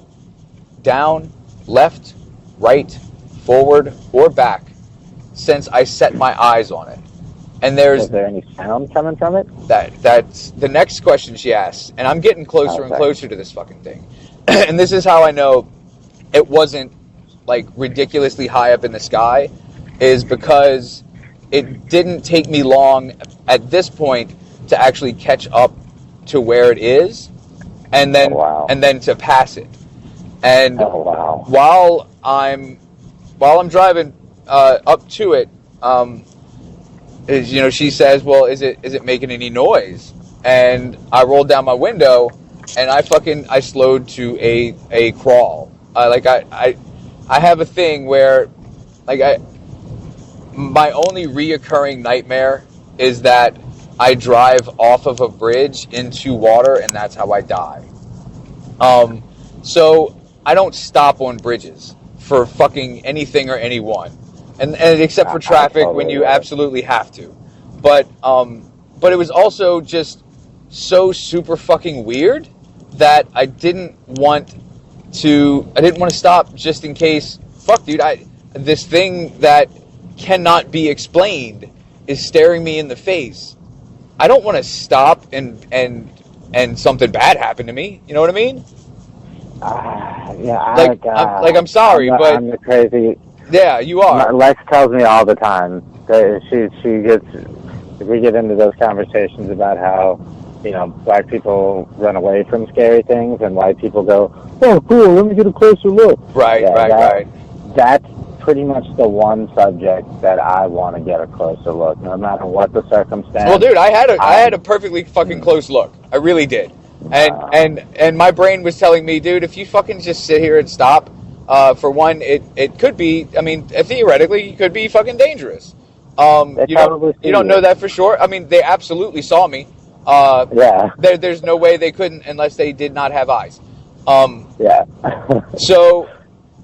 down, left, right, forward, or back since I set my eyes on it. And is there any sound coming from it? That's the next question she asked. And I'm getting closer and closer to this fucking thing. And this is how I know it wasn't like ridiculously high up in the sky, is because it didn't take me long at this point to actually catch up to where it is. and then Oh, wow. and then to pass it. And Oh, wow. while I'm driving up to it, she says, "Well, is it making any noise?" And I rolled down my window, and I slowed to a crawl. I have a thing where, my only reoccurring nightmare is that I drive off of a bridge into water, and that's how I die. So I don't stop on bridges for fucking anything or anyone, and except for traffic when you absolutely have to. But it was also just so super fucking weird that I didn't want to stop just in case. Fuck, dude, this thing that cannot be explained is staring me in the face. I don't want to stop and something bad happen to me. You know what I mean? I'm sorry, but I'm the crazy. Yeah, you are. Lex tells me all the time that we get into those conversations about how, black people run away from scary things, and white people go, "Oh, cool, let me get a closer look." Right. That's pretty much the one subject that I want to get a closer look, no matter what the circumstance. Well, dude, I had a perfectly fucking close look. I really did. And my brain was telling me, dude, if you fucking just sit here and stop, for one, it could be, theoretically, it could be fucking dangerous. You don't know that for sure. I mean, they absolutely saw me. There's no way they couldn't unless they did not have eyes. So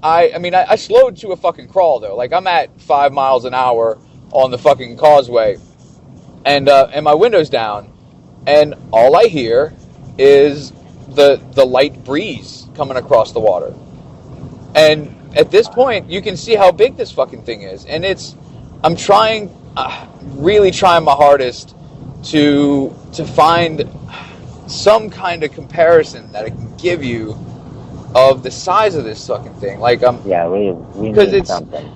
I slowed to a fucking crawl though. Like, I'm at 5 miles an hour on the fucking causeway, and my window's down, and all I hear is the light breeze coming across the water. And at this point, you can see how big this fucking thing is, and I'm trying, really trying my hardest to find some kind of comparison that I can give you of the size of this fucking thing. Like, we need something.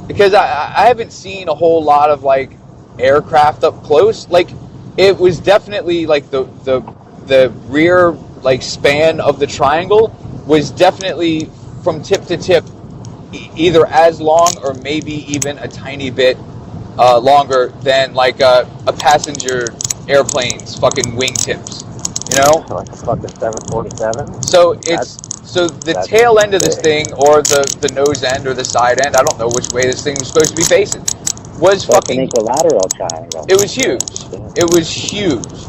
Because I haven't seen a whole lot of, like, aircraft up close. Like, it was definitely, like, the rear, like, span of the triangle was definitely from tip to tip either as long or maybe even a tiny bit longer than, like, a passenger airplane's fucking wingtips. You know? Like a fucking 747? So the tail end of this thing, or the nose end or the side end, I don't know which way this thing was supposed to be facing, was like fucking... an equilateral triangle. It was huge. It was huge.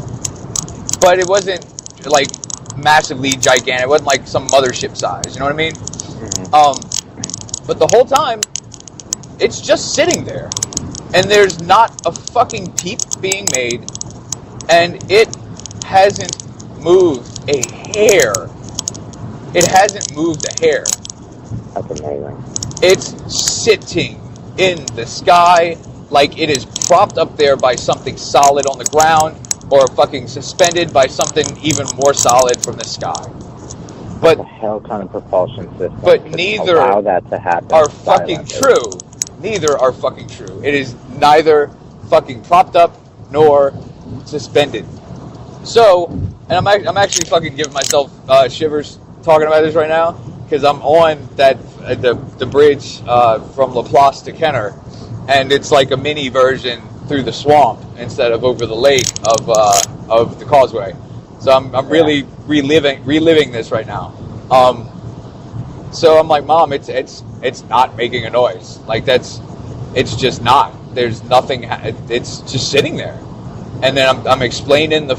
But it wasn't, like, massively gigantic. It wasn't like some mothership size, you know what I mean? Mm-hmm. But the whole time, it's just sitting there. And there's not a fucking peep being made. And it hasn't moved a hair. It hasn't moved a hair. That's amazing. It's sitting in the sky like it is propped up there by something solid on the ground, or fucking suspended by something even more solid from the sky. But the hell kind of propulsion system? But neither allow that to happen are fucking true. Neither are fucking true. It is neither fucking propped up nor suspended. So, and I'm actually fucking giving myself shivers talking about this right now, because I'm on that the bridge from Laplace to Kenner, and it's like a mini version through the swamp instead of over the lake of the causeway. So I'm really reliving this right now. So I'm like, Mom, it's not making a noise. Like, it's just not. There's nothing. It's just sitting there. And then I'm explaining the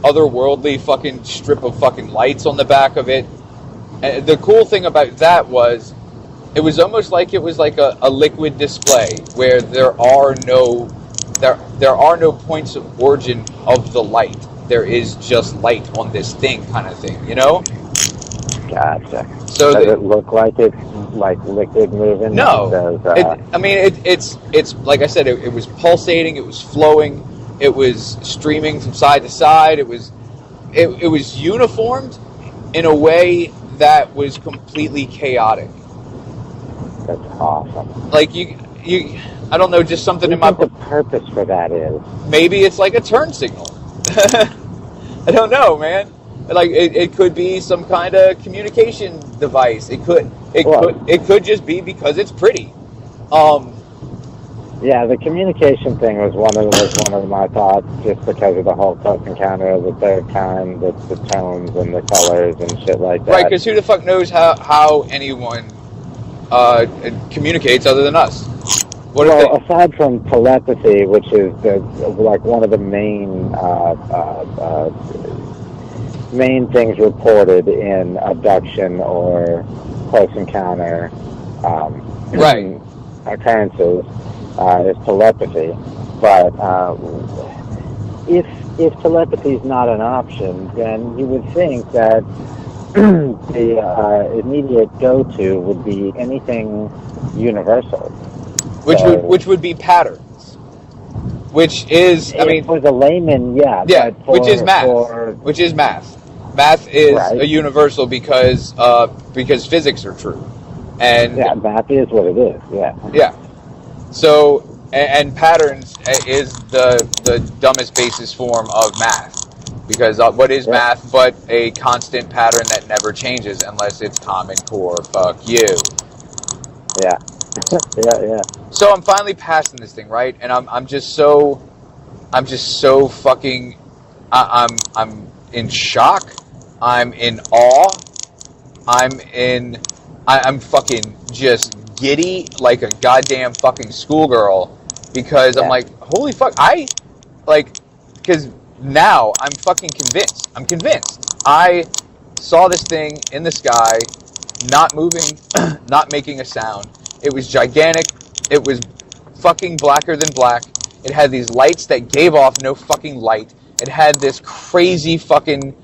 otherworldly fucking strip of fucking lights on the back of it. And the cool thing about that was, it was almost like it was like a liquid display where there are no points of origin of the light. There is just light on this thing, kind of thing, you know? Gotcha. So does it look like it's like liquid moving? No. It's like I said, it was pulsating, it was flowing, it was streaming from side to side. It was uniformed in a way that was completely chaotic. That's awesome. Like, you I don't know, just something in my... What do you think the purpose for that is? Maybe it's like a turn signal. I don't know, man. Like it could be some kind of communication device. It could just be because it's pretty. Yeah, the communication thing was one of my thoughts, just because of the whole Close Encounter of the Third Kind, the tones and the colors and shit like that. Right, because who the fuck knows how anyone communicates other than us? Aside from telepathy, which is like one of the main things reported in abduction or Close Encounter right. occurrences, is telepathy. But if telepathy is not an option, then you would think that the immediate go-to would be anything universal. Which would be patterns. Which is, I mean, for the layman, yeah. Yeah, but which is math. Which is math. Math is a universal because physics are true. And yeah, math is what it is. Yeah. Yeah. So, and patterns is the dumbest basis form of math. Because what is math but a constant pattern that never changes unless it's Common Core? Fuck you. Yeah. yeah. So I'm finally passing this thing, right? And I'm just so fucking I'm in shock. I'm in awe. I'm fucking just giddy like a goddamn fucking schoolgirl because I'm like, holy fuck, because now I'm fucking convinced. I'm convinced. I saw this thing in the sky, not moving, not making a sound. It was gigantic. It was fucking blacker than black. It had these lights that gave off no fucking light. It had this crazy fucking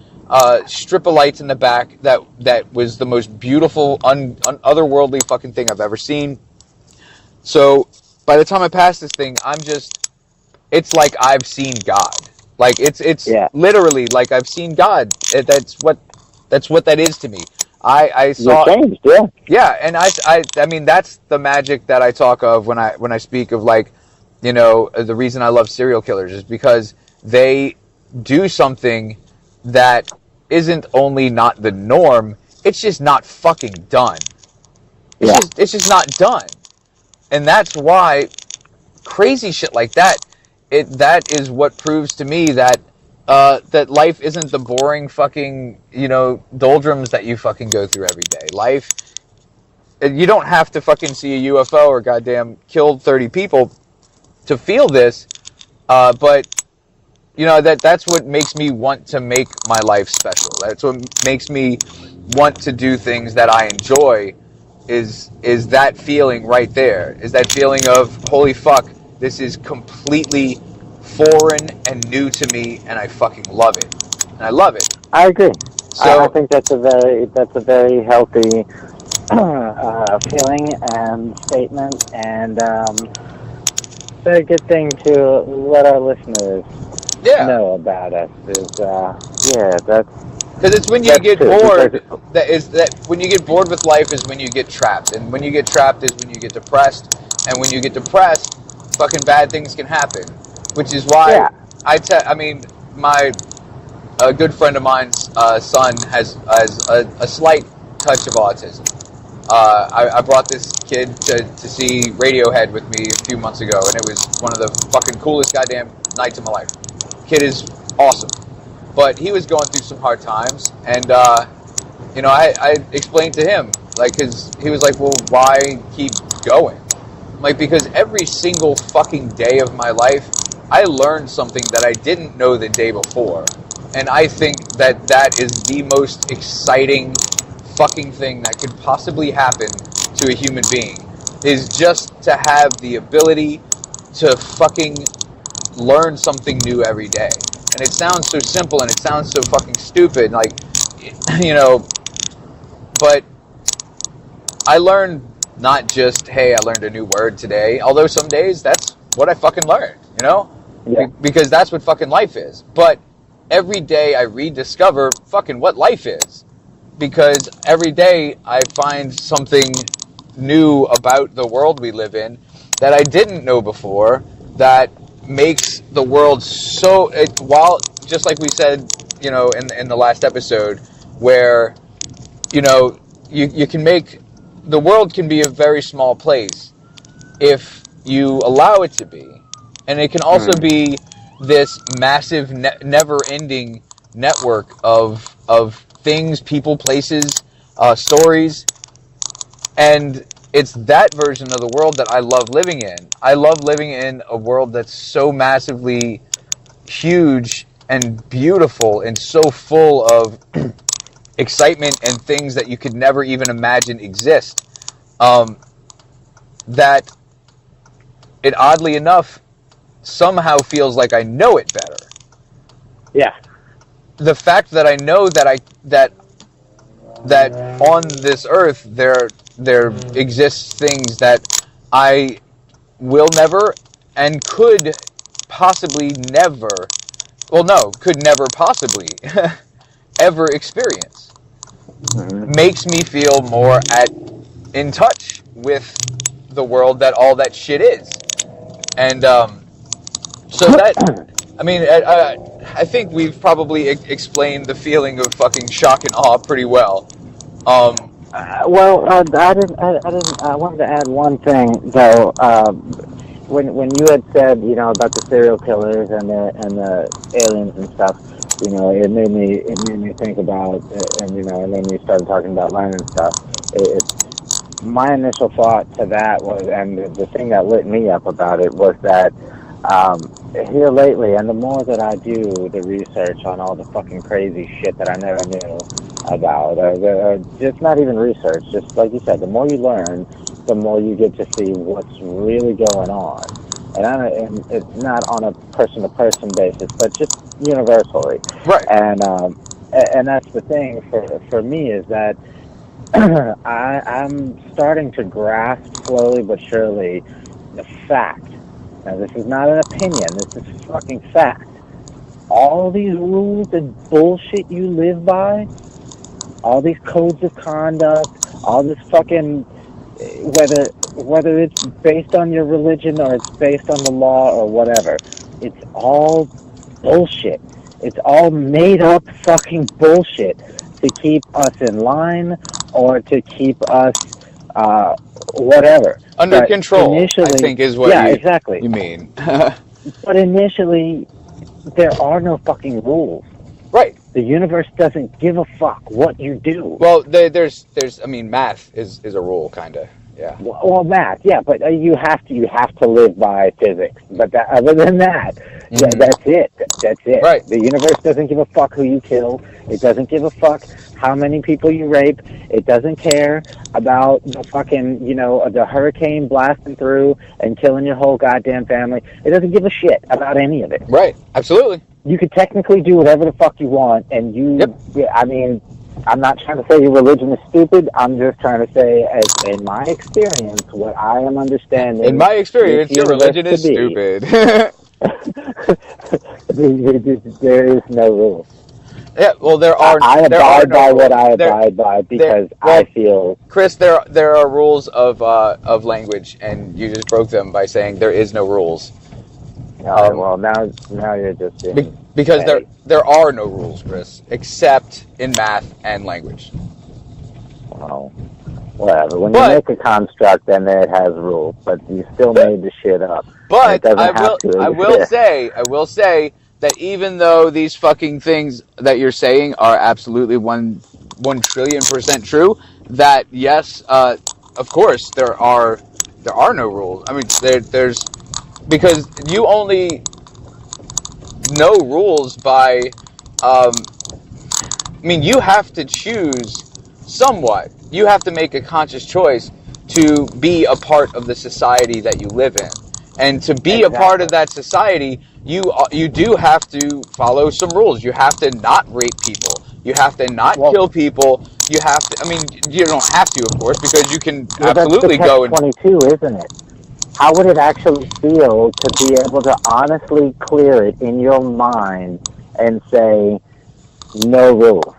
strip of lights in the back that was the most beautiful, otherworldly fucking thing I've ever seen. So by the time I pass this thing, it's like I've seen God. Like it's literally like I've seen God. That's what that is to me. I saw changed, and I mean that's the magic that I talk of when I speak of, like, you know, the reason I love serial killers is because they do something that isn't only not the norm, it's just not fucking done. It's just not done. And that's why crazy shit like that, that is what proves to me that that life isn't the boring fucking, you know, doldrums that you fucking go through every day. Life, you don't have to fucking see a UFO or goddamn kill 30 people to feel this, but you know, that's what makes me want to make my life special. That's what makes me want to do things that I enjoy, is that feeling right there. Is that feeling of, holy fuck, this is completely foreign and new to me, and I fucking love it. And I love it. I agree. So I think that's a very healthy feeling and statement, and very good thing to let our listeners know about us. That's because it's when you get bored. When you get bored with life is when you get trapped, and when you get trapped is when you get depressed, and when you get depressed, fucking bad things can happen. Which is why a good friend of mine's son has a slight touch of autism. I brought this kid to see Radiohead with me a few months ago, and it was one of the fucking coolest goddamn nights of my life. Kid is awesome. But he was going through some hard times, and, you know, I explained to him, like, cause he was like, well, why keep going? I'm like, because every single fucking day of my life, I learned something that I didn't know the day before. And I think that is the most exciting fucking thing that could possibly happen to a human being, is just to have the ability to fucking learn something new every day. And it sounds so simple and it sounds so fucking stupid, like, you know, but I learned not just, hey, I learned a new word today, although some days that's what I fucking learned, you know? Yeah. Because that's what fucking life is. But every day I rediscover fucking what life is. Because every day I find something new about the world we live in that I didn't know before, that makes the world so, while, just like we said, you know, in the last episode, where, you know, you can make the world can be a very small place if you allow it to be, and it can also be this massive, never-ending network of things, people, places, stories, and it's that version of the world that I love living in. I love living in a world that's so massively huge and beautiful and so full of excitement and things that you could never even imagine exist. That it oddly enough somehow feels like I know it better. Yeah. The fact that I know that that on this earth there exists things that I will never and could possibly never, well, no, could never possibly ever experience, makes me feel more in touch with the world that all that shit is. And so that, I mean, I think we've probably explained the feeling of fucking shock and awe pretty well. I wanted to add one thing though. When you had said, you know, about the serial killers and the aliens and stuff, you know, it made me think about, and you know, and then you started talking about learning and stuff. My initial thought to that was, and the thing that lit me up about it was that here lately, and the more that I do the research on all the fucking crazy shit that I never knew about, just not even research, just like you said, the more you learn, the more you get to see what's really going on. And it's not on a person-to-person basis, but just universally. Right. And that's the thing for me, is that I'm starting to grasp slowly but surely the fact. Now, this is not an opinion. This is fucking fact. All these rules and bullshit you live by, all these codes of conduct, all this fucking, whether it's based on your religion or it's based on the law or whatever, it's all bullshit. It's all made up fucking bullshit to keep us in line or to keep us whatever. Under but control, I think, is what exactly. you mean. But initially, there are no fucking rules. Right. The universe doesn't give a fuck what you do. Well, there's I mean, math is a rule, kind of. Yeah. Well, math, yeah, but you have to live by physics. But other than that, that's it. That's it. Right. The universe doesn't give a fuck who you kill. It doesn't give a fuck how many people you rape. It doesn't care about the fucking, you know, the hurricane blasting through and killing your whole goddamn family. It doesn't give a shit about any of it. Right. Absolutely. You could technically do whatever the fuck you want, and you. Yep. I mean, I'm not trying to say your religion is stupid. I'm just trying to say, as in my experience, what I am understanding. In my experience, your religion is stupid. There is no rule. Yeah, well, there are. I abide by what I there- abide by because well, I feel. Chris, there are rules of language, and you just broke them by saying there is no rules. Well, now you're just being because vague. there are no rules, Chris, except in math and language. Well, whatever. When you make a construct, then it has rules, but you still made the shit up. But I will say that even though these fucking things that you're saying are absolutely 1 trillion% true, that yes, of course there are no rules. I mean, there's because you only know rules by. I mean, you have to choose somewhat. You have to make a conscious choice to be a part of the society that you live in. And to be a part of that society, you do have to follow some rules. You have to not rape people. You have to not kill people. You have to. I mean, you don't have to, of course, because you can absolutely go and. 22, isn't it? How would it actually feel to be able to honestly clear it in your mind and say no rules?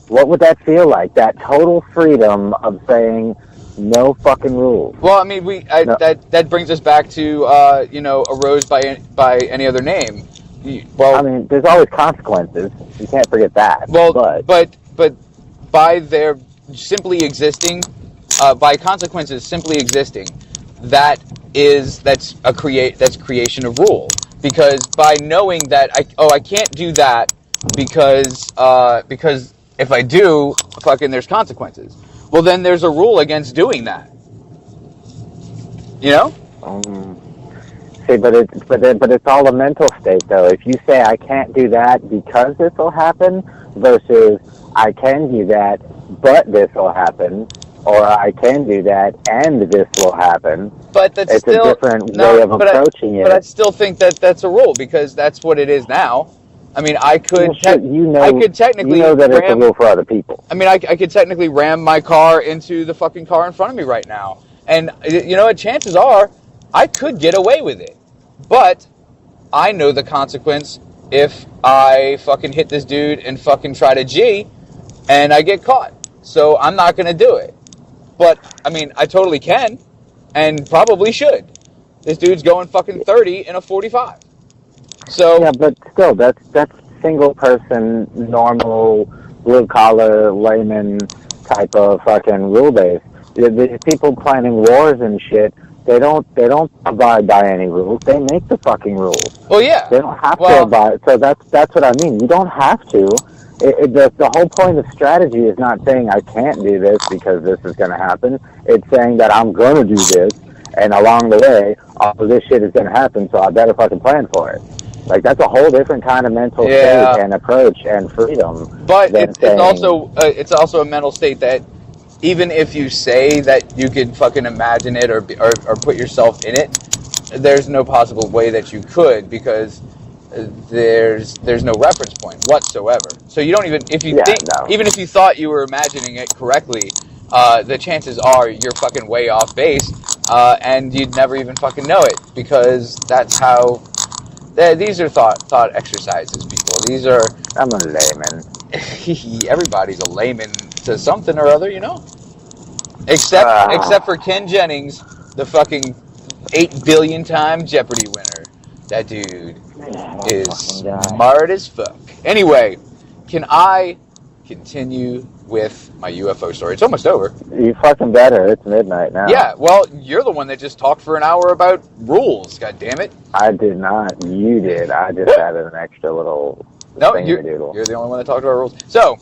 What would that feel like? That total freedom of saying no fucking rules. Well, I mean, that brings us back to a rose by any other name. I mean, there's always consequences. You can't forget that. Well, but by their simply existing, by consequences simply existing, that's creation of rule. Because by knowing that I can't do that because if I do, fucking there's consequences. Well, then there's a rule against doing that. You know? See, but it's all a mental state, though. If you say I can't do that because this will happen, versus I can do that, but this will happen, or I can do that and this will happen. But that's it's still a different way of approaching it. But I still think that that's a rule because that's what it is now. I mean, I could. I could technically. You know that it's a rule for other people. I mean, I could technically ram my car into the fucking car in front of me right now, and you know what? Chances are, I could get away with it, but I know the consequence if I fucking hit this dude and fucking try to G, and I get caught. So I'm not gonna do it. But I mean, I totally can, and probably should. This dude's going fucking 30 in a 45. So yeah, but still, that's single person, normal, blue collar, layman type of fucking rule base. The people planning wars and shit, they don't abide by any rules. They make the fucking rules. Well, yeah, they don't have to abide. So that's what I mean. You don't have to. The whole point of strategy is not saying I can't do this because this is going to happen. It's saying that I'm going to do this, and along the way, all of this shit is going to happen, so I better fucking plan for it. Like, that's a whole different kind of mental state and approach and freedom. But it's also a mental state that even if you say that you could fucking imagine it or put yourself in it, there's no possible way that you could because there's no reference point whatsoever. So you don't even even if you thought you were imagining it correctly, the chances are you're fucking way off base, and you'd never even fucking know it because that's how. These are thought exercises, people. These are. I'm a layman. Everybody's a layman to something or other, you know. Except for Ken Jennings, the fucking 8 billion time Jeopardy winner. That dude is smart as fuck. Anyway, can I continue with my UFO story? It's almost over. You fucking better. It's midnight now. Yeah, well, you're the one that just talked for an hour about rules, god damn it. I did not. You did. I just added an extra little you're the only one that talked about rules. So,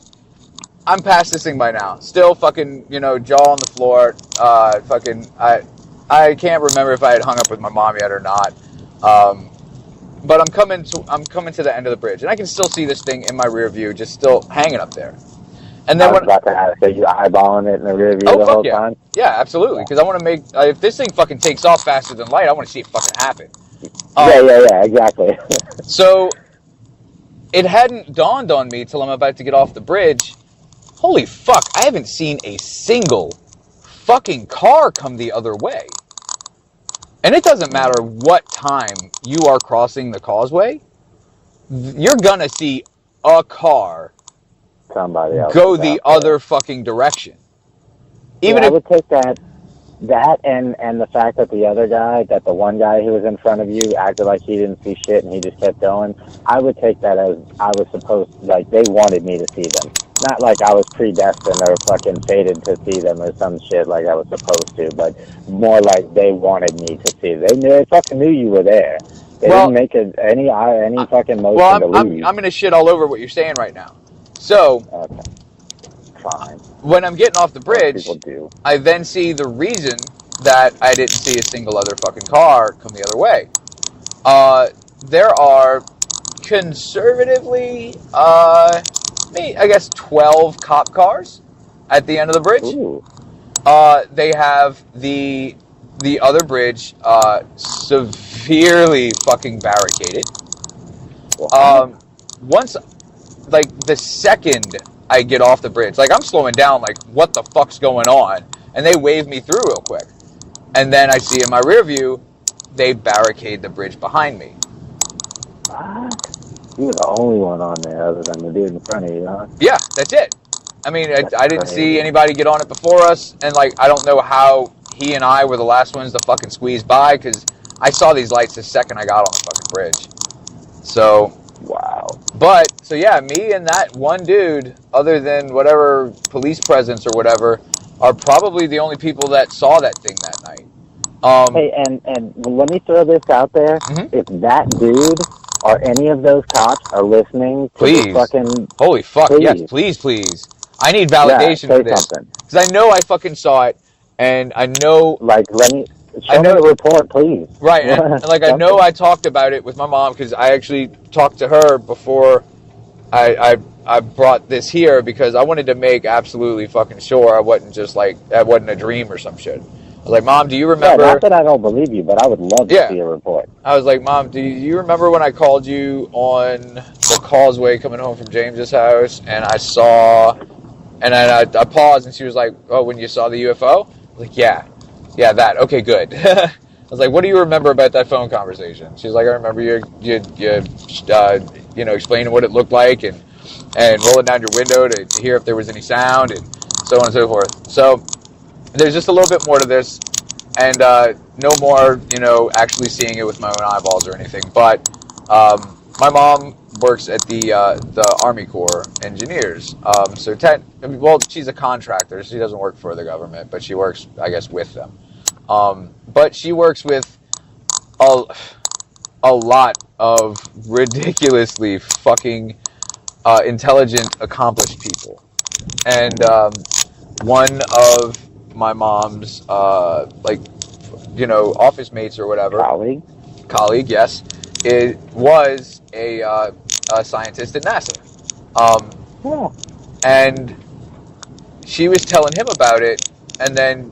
I'm past this thing by now. Still fucking, jaw on the floor. I can't remember if I had hung up with my mom yet or not. But I'm coming to the end of the bridge, and I can still see this thing in my rear view, just still hanging up there. And then I was about to ask, are you eyeballing it in the rear view the whole time? Yeah, absolutely. Because I want to make if this thing fucking takes off faster than light, I want to see it fucking happen. Yeah, exactly. So it hadn't dawned on me till I'm about to get off the bridge. Holy fuck! I haven't seen a single fucking car come the other way. And it doesn't matter what time you are crossing the causeway, you're gonna see a car somebody else go the other fucking direction. I would take that and the fact that the one guy who was in front of you acted like he didn't see shit and he just kept going. I would take that as I was supposed, like they wanted me to see them. Not like I was predestined or fucking fated to see them or some shit like I was supposed to, but more like they wanted me to see them. They fucking knew you were there. They didn't make any fucking motion to leave. I'm going to shit all over what you're saying right now. So, okay. Fine. When I'm getting off the bridge, I then see the reason that I didn't see a single other fucking car come the other way. There are conservatively, I guess 12 cop cars at the end of the bridge. Ooh. They have the other bridge severely fucking barricaded. Once, like the second I get off the bridge, like I'm slowing down, like what the fuck's going on? And they wave me through real quick. And then I see in my rear view, they barricade the bridge behind me. What? You were the only one on there other than the dude in front of you, huh? Yeah, that's it. I mean, I didn't see anybody get on it before us, and like I don't know how he and I were the last ones to fucking squeeze by, because I saw these lights the second I got on the fucking bridge. So, Wow. so yeah, me and that one dude, other than whatever police presence or whatever, are probably the only people that saw that thing that night. Hey, and let me throw this out there. Mhm. If that dude or any of those cops are listening to Please. the fucking... Holy fuck, Please. yes, please. I need validation say for this. something. Because I know I fucking saw it, and I know... Like, show me know- the report, please. Right, and like I know I talked about it with my mom, because I actually talked to her before I brought this here, because I wanted to make absolutely fucking sure I wasn't just like, that wasn't a dream or some shit. I was like, Mom, do you remember... Yeah, not that I don't believe you, but I would love to see a report. I was like, Mom, do you remember when I called you on the causeway coming home from James's house, and I saw... And then I paused, and she was like, oh, when you saw the UFO? I was like, yeah, that. Okay, good. I was like, what do you remember about that phone conversation? She's like, I remember you explaining what it looked like, and rolling down your window to hear if there was any sound, and so on and so forth. So there's just a little bit more to this, and no more, actually seeing it with my own eyeballs or anything. But my mom works at the Army Corps Engineers. She's a contractor. She doesn't work for the government, but she works, I guess, with them. But she works with a lot of ridiculously fucking intelligent, accomplished people. And one of my mom's office mates or whatever, colleague, yes, it was a scientist at NASA. And she was telling him about it, and then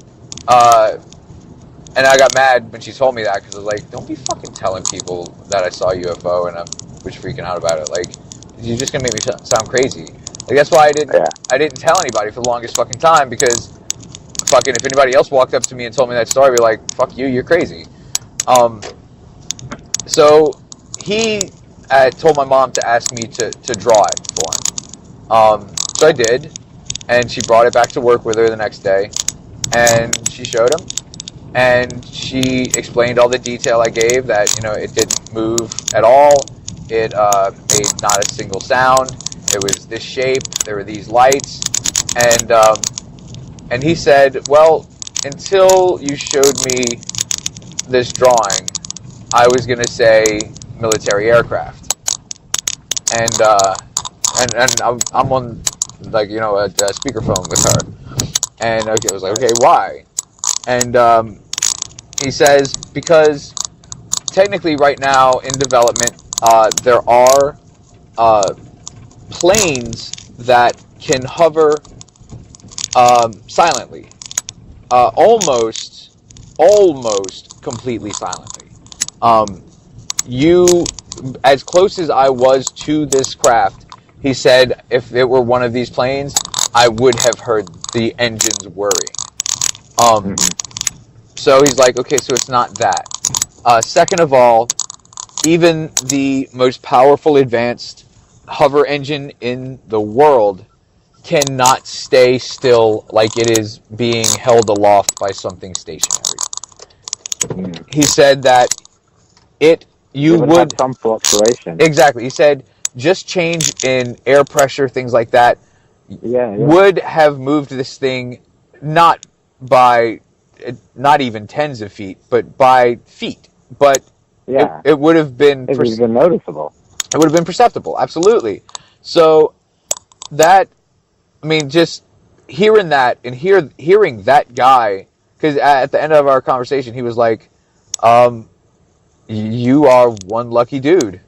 and I got mad when she told me that, because I was like, don't be fucking telling people that I saw a UFO and I was freaking out about it. Like, you're just gonna make me sound crazy. Like, that's why I didn't tell anybody for the longest fucking time, because fucking if anybody else walked up to me and told me that story, I'd be like, fuck you, you're crazy. So he told my mom to ask me to draw it for him. So I did, and she brought it back to work with her the next day, and she showed him, and she explained all the detail I gave, that, it didn't move at all, it made not a single sound, it was this shape, there were these lights, and he said, well, until you showed me this drawing, I was going to say military aircraft. And I'm on, like, a speakerphone with her. And I was like, okay, why? And he says, because technically right now in development, there are planes that can hover silently. Almost completely silently. As close as I was to this craft, he said if it were one of these planes, I would have heard the engines whirring. So he's like, okay, so it's not that. Second of all, even the most powerful advanced hover engine in the world cannot stay still like it is being held aloft by something stationary. He said that you would have some fluctuation. Exactly. He said just change in air pressure, things like that, would have moved this thing not even tens of feet, but by feet. But it would have been... It would have been noticeable. It would have been perceptible, absolutely. So that, I mean, just hearing that and hearing that guy, because at the end of our conversation, he was like, you are one lucky dude.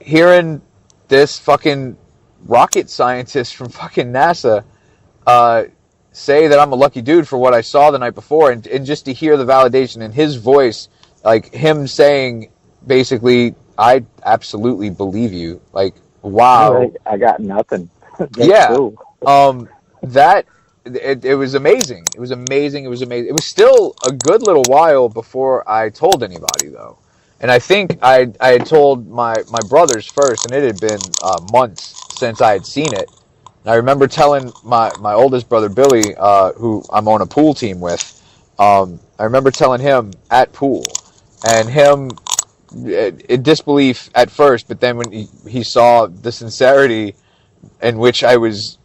Hearing this fucking rocket scientist from fucking NASA say that I'm a lucky dude for what I saw the night before, and just to hear the validation in his voice, like him saying, basically, I absolutely believe you. Like, wow. I got nothing. Yeah. Cool. It was amazing. It was amazing. It was still a good little while before I told anybody, though. And I think I had told my brothers first, and it had been months since I had seen it. And I remember telling my oldest brother, Billy, who I'm on a pool team with, I remember telling him at pool, and him in disbelief at first, but then when he saw the sincerity in which I was,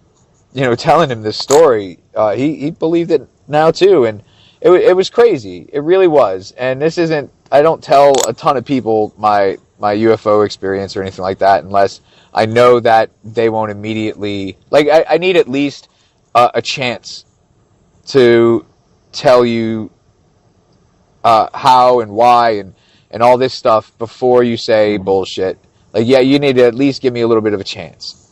telling him this story, he believed it now too, and it was crazy. It really was. And this isn't. I don't tell a ton of people my UFO experience or anything like that unless I know that they won't immediately. Like I need at least a chance to tell you how and why and all this stuff before you say bullshit. Like, yeah, you need to at least give me a little bit of a chance.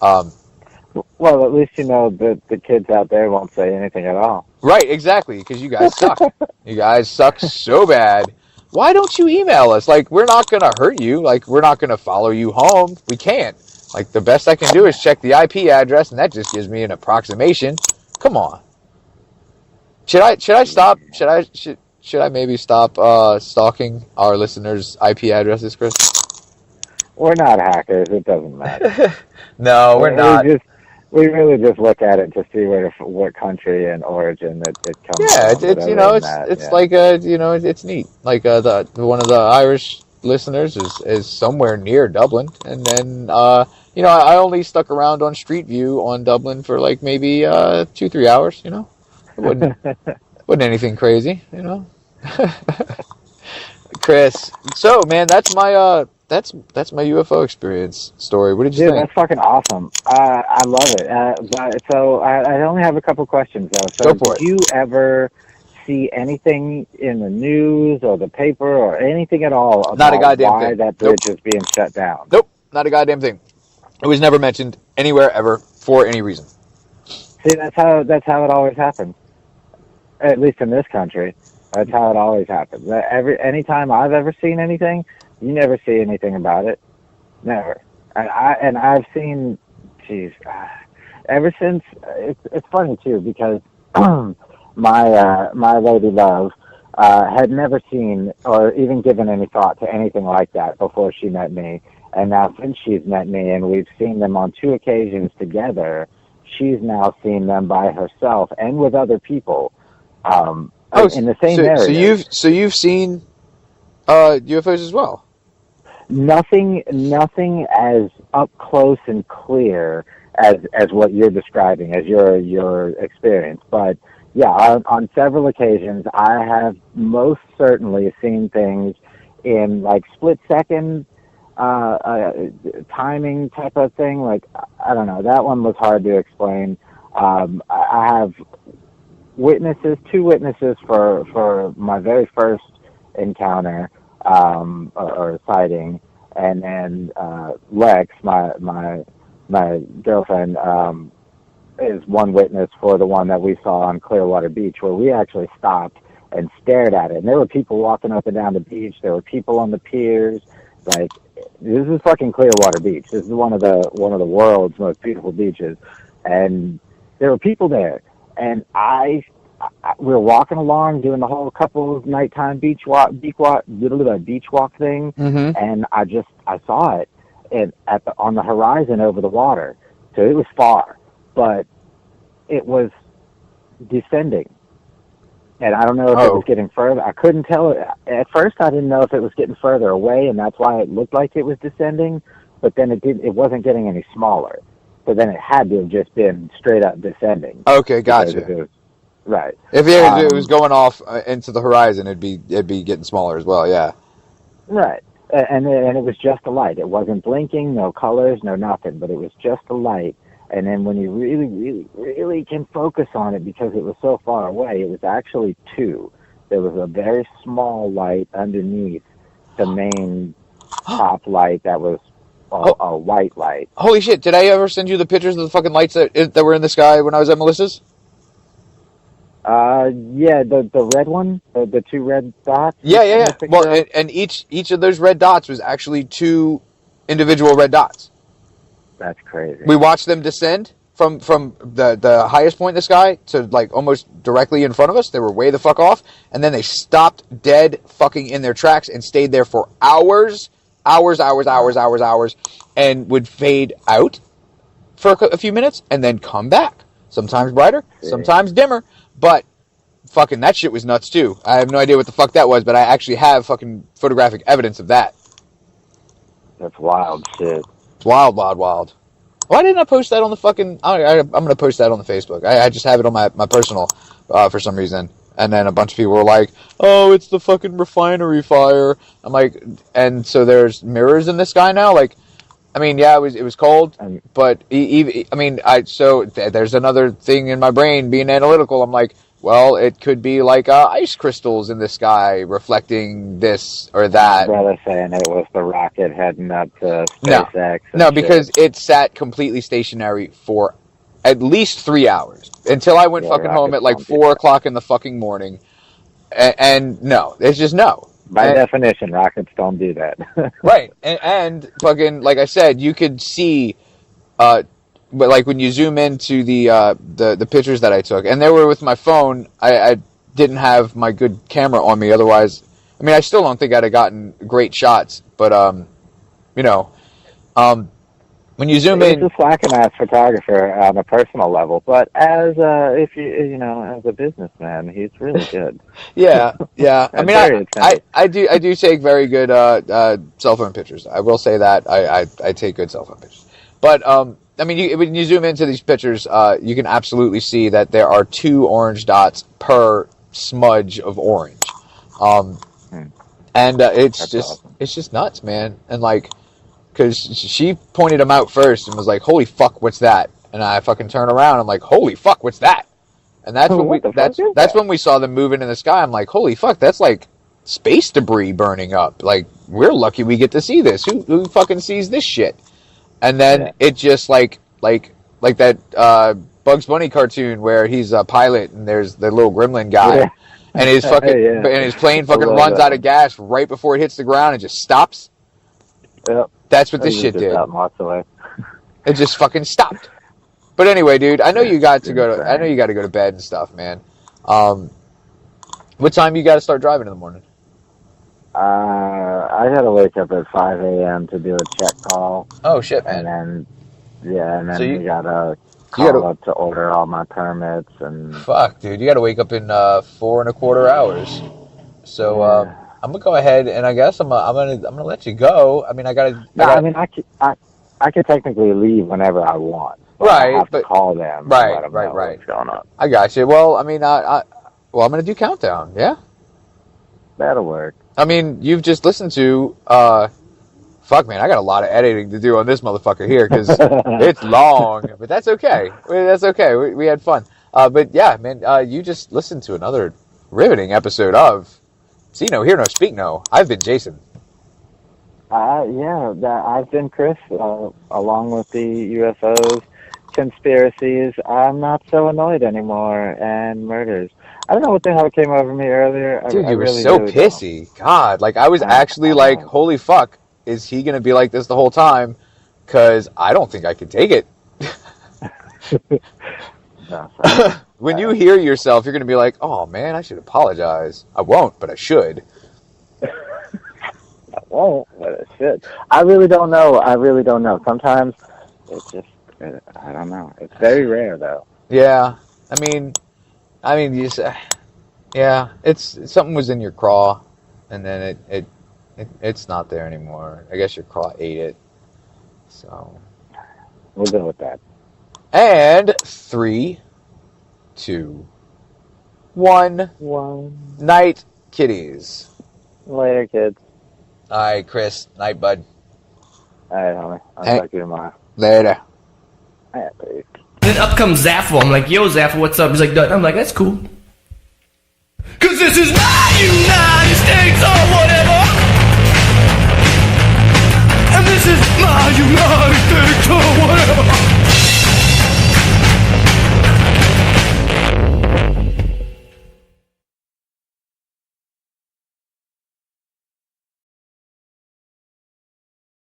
Well, at least the kids out there won't say anything at all. Right, exactly, because you guys suck. You guys suck so bad. Why don't you email us? Like, we're not going to hurt you. Like, we're not going to follow you home. We can't. Like, the best I can do is check the IP address, and that just gives me an approximation. Come on. Should I stop? Should I maybe stop stalking our listeners' IP addresses, Chris? We're not hackers. It doesn't matter. No, we're not. We really just look at it to see what country and origin it comes Yeah, from. it's like it's neat. Like one of the Irish listeners is somewhere near Dublin, and then I only stuck around on Street View on Dublin for like maybe 2-3 hours. It wasn't anything crazy, Chris. So man, that's my UFO experience story. What did you think? That's fucking awesome. I love it. So I only have a couple questions though. So Go for it. Did you ever see anything in the news or the paper or anything at all about Not a goddamn why thing. that bridge is being shut down? Nope, not a goddamn thing. It was never mentioned anywhere ever for any reason. See, that's how it always happens. At least in this country, that's how it always happens. Anytime I've ever seen anything, you never see anything about it. Never. And I've seen, ever since, it's funny too, because my lady love had never seen or even given any thought to anything like that before she met me. And now since she's met me and we've seen them on 2 occasions together, she's now seen them by herself and with other people in the same area. So you've seen UFOs as well? Nothing as up close and clear as what you're describing as your experience, but yeah, on several occasions I have most certainly seen things in like split second timing type of thing. Like, I don't know, that one was hard to explain. I have 2 witnesses for my very first encounter or sighting, and then Lex, my girlfriend, is one witness for the one that we saw on Clearwater Beach, where we actually stopped and stared at it. And there were people walking up and down the beach. There were people on the piers. Like, this is fucking Clearwater Beach. This is one of the world's most beautiful beaches, and there were people there. And we were walking along doing the whole couples nighttime beach walk thing, and I saw it on the horizon over the water. So it was far, but it was descending. And I don't know if it was getting further. I couldn't tell. At first, I didn't know if it was getting further away, and that's why it looked like it was descending. But then it wasn't getting any smaller. So then it had to have just been straight up descending. Okay, gotcha. Right. If it was going off into the horizon, it'd be getting smaller as well. Yeah. Right. And it was just a light. It wasn't blinking, no colors, no nothing, but it was just a light. And then when you really, really, really can focus on it, because it was so far away, it was actually 2. There was a very small light underneath the main top light that was a white light. Holy shit! Did I ever send you the pictures of the fucking lights that were in the sky when I was at Melissa's? Yeah, the red one, the 2 red dots. Yeah. Well, and each of those red dots was actually 2 individual red dots. That's crazy. We watched them descend from the highest point in the sky to like almost directly in front of us. They were way the fuck off, and then they stopped dead fucking in their tracks and stayed there for hours, and would fade out for a few minutes and then come back. Sometimes brighter, sometimes dimmer, but fucking that shit was nuts too. I have no idea what the fuck that was, but I actually have fucking photographic evidence of that. That's wild shit. It's wild, wild, wild. Why didn't I post that on the fucking... I'm going to post that on the Facebook. I just have it on my personal for some reason. And then a bunch of people were like, oh, it's the fucking refinery fire. I'm like, and so there's mirrors in the sky now? Like, I mean, yeah, it was cold, but there's another thing in my brain being analytical. I'm like, well, it could be like ice crystals in the sky reflecting this or that. My brother saying it was the rocket heading up to SpaceX. No, because it sat completely stationary for at least 3 hours until I went fucking home at like 4 o'clock in the fucking morning. And no, it's just no. By definition, rockets don't do that. Right. And fucking, like I said, you could see, but like when you zoom into the pictures that I took, and they were with my phone, I didn't have my good camera on me. Otherwise, I mean, I still don't think I'd have gotten great shots, but, when you zoom in, he's a slacking-ass photographer on a personal level, but as as a businessman, he's really good. Yeah. I mean, I do take very good cell phone pictures. I will say that I take good cell phone pictures. But I mean, when you zoom into these pictures, you can absolutely see that there are 2 orange dots per smudge of orange, and it's just nuts, man, and like. Because she pointed them out first and was like, holy fuck, what's that? And I fucking turn around, I'm like, holy fuck, what's that? And that's when we saw them moving in the sky. I'm like, holy fuck, that's like space debris burning up. Like, we're lucky we get to see this. Who fucking sees this shit? And then it just like that Bugs Bunny cartoon where he's a pilot and there's the little gremlin guy. And his fucking and his plane fucking runs out of gas right before it hits the ground and just stops. Yep. That's what this shit did. It just fucking stopped. But anyway, dude, I know you got to go to bed and stuff, man. What time you got to start driving in the morning? I got to wake up at 5 a.m. to do a check call. Oh shit, man. And then so we got to call up to order all my permits and. Fuck, dude, you got to wake up in 4.25 hours. So. I'm gonna go ahead and I guess I'm gonna let you go. I mean, I could technically leave whenever I want. Right, I have to call them. Right. What's going on? I got you. Well, I mean, I'm gonna do countdown. Yeah, that'll work. I mean, you've just listened to. Fuck, man, I got a lot of editing to do on this motherfucker here because it's long, but that's okay. That's okay. We had fun. But yeah, man, you just listened to another riveting episode of. See no, hear no, speak no. I've been Jason. I've been Chris, along with the UFOs, conspiracies. I'm not so annoyed anymore, and murders. I don't know what the hell came over me earlier. Dude, you were really, so really pissy. Don't. God, like, I was actually like, holy fuck, is he going to be like this the whole time? Because I don't think I could take it. When you hear yourself, you're going to be like, oh, man, I should apologize. I won't, but I should. I won't, but I should. I really don't know. Sometimes it's just, I don't know. It's very rare, though. Yeah. I mean, it's something was in your craw, and then it's not there anymore. I guess your craw ate it. So. We'll go with that. And 3, 2, 1. Night, kitties. Later, kids. All right, Chris. Night, bud. All right, homie. I'll talk to you tomorrow. Later. All right, baby. Then up comes Zaffo. I'm like, yo, Zaffo, what's up? He's like, Dud. I'm like, that's cool. 'Cause this is my United States or whatever.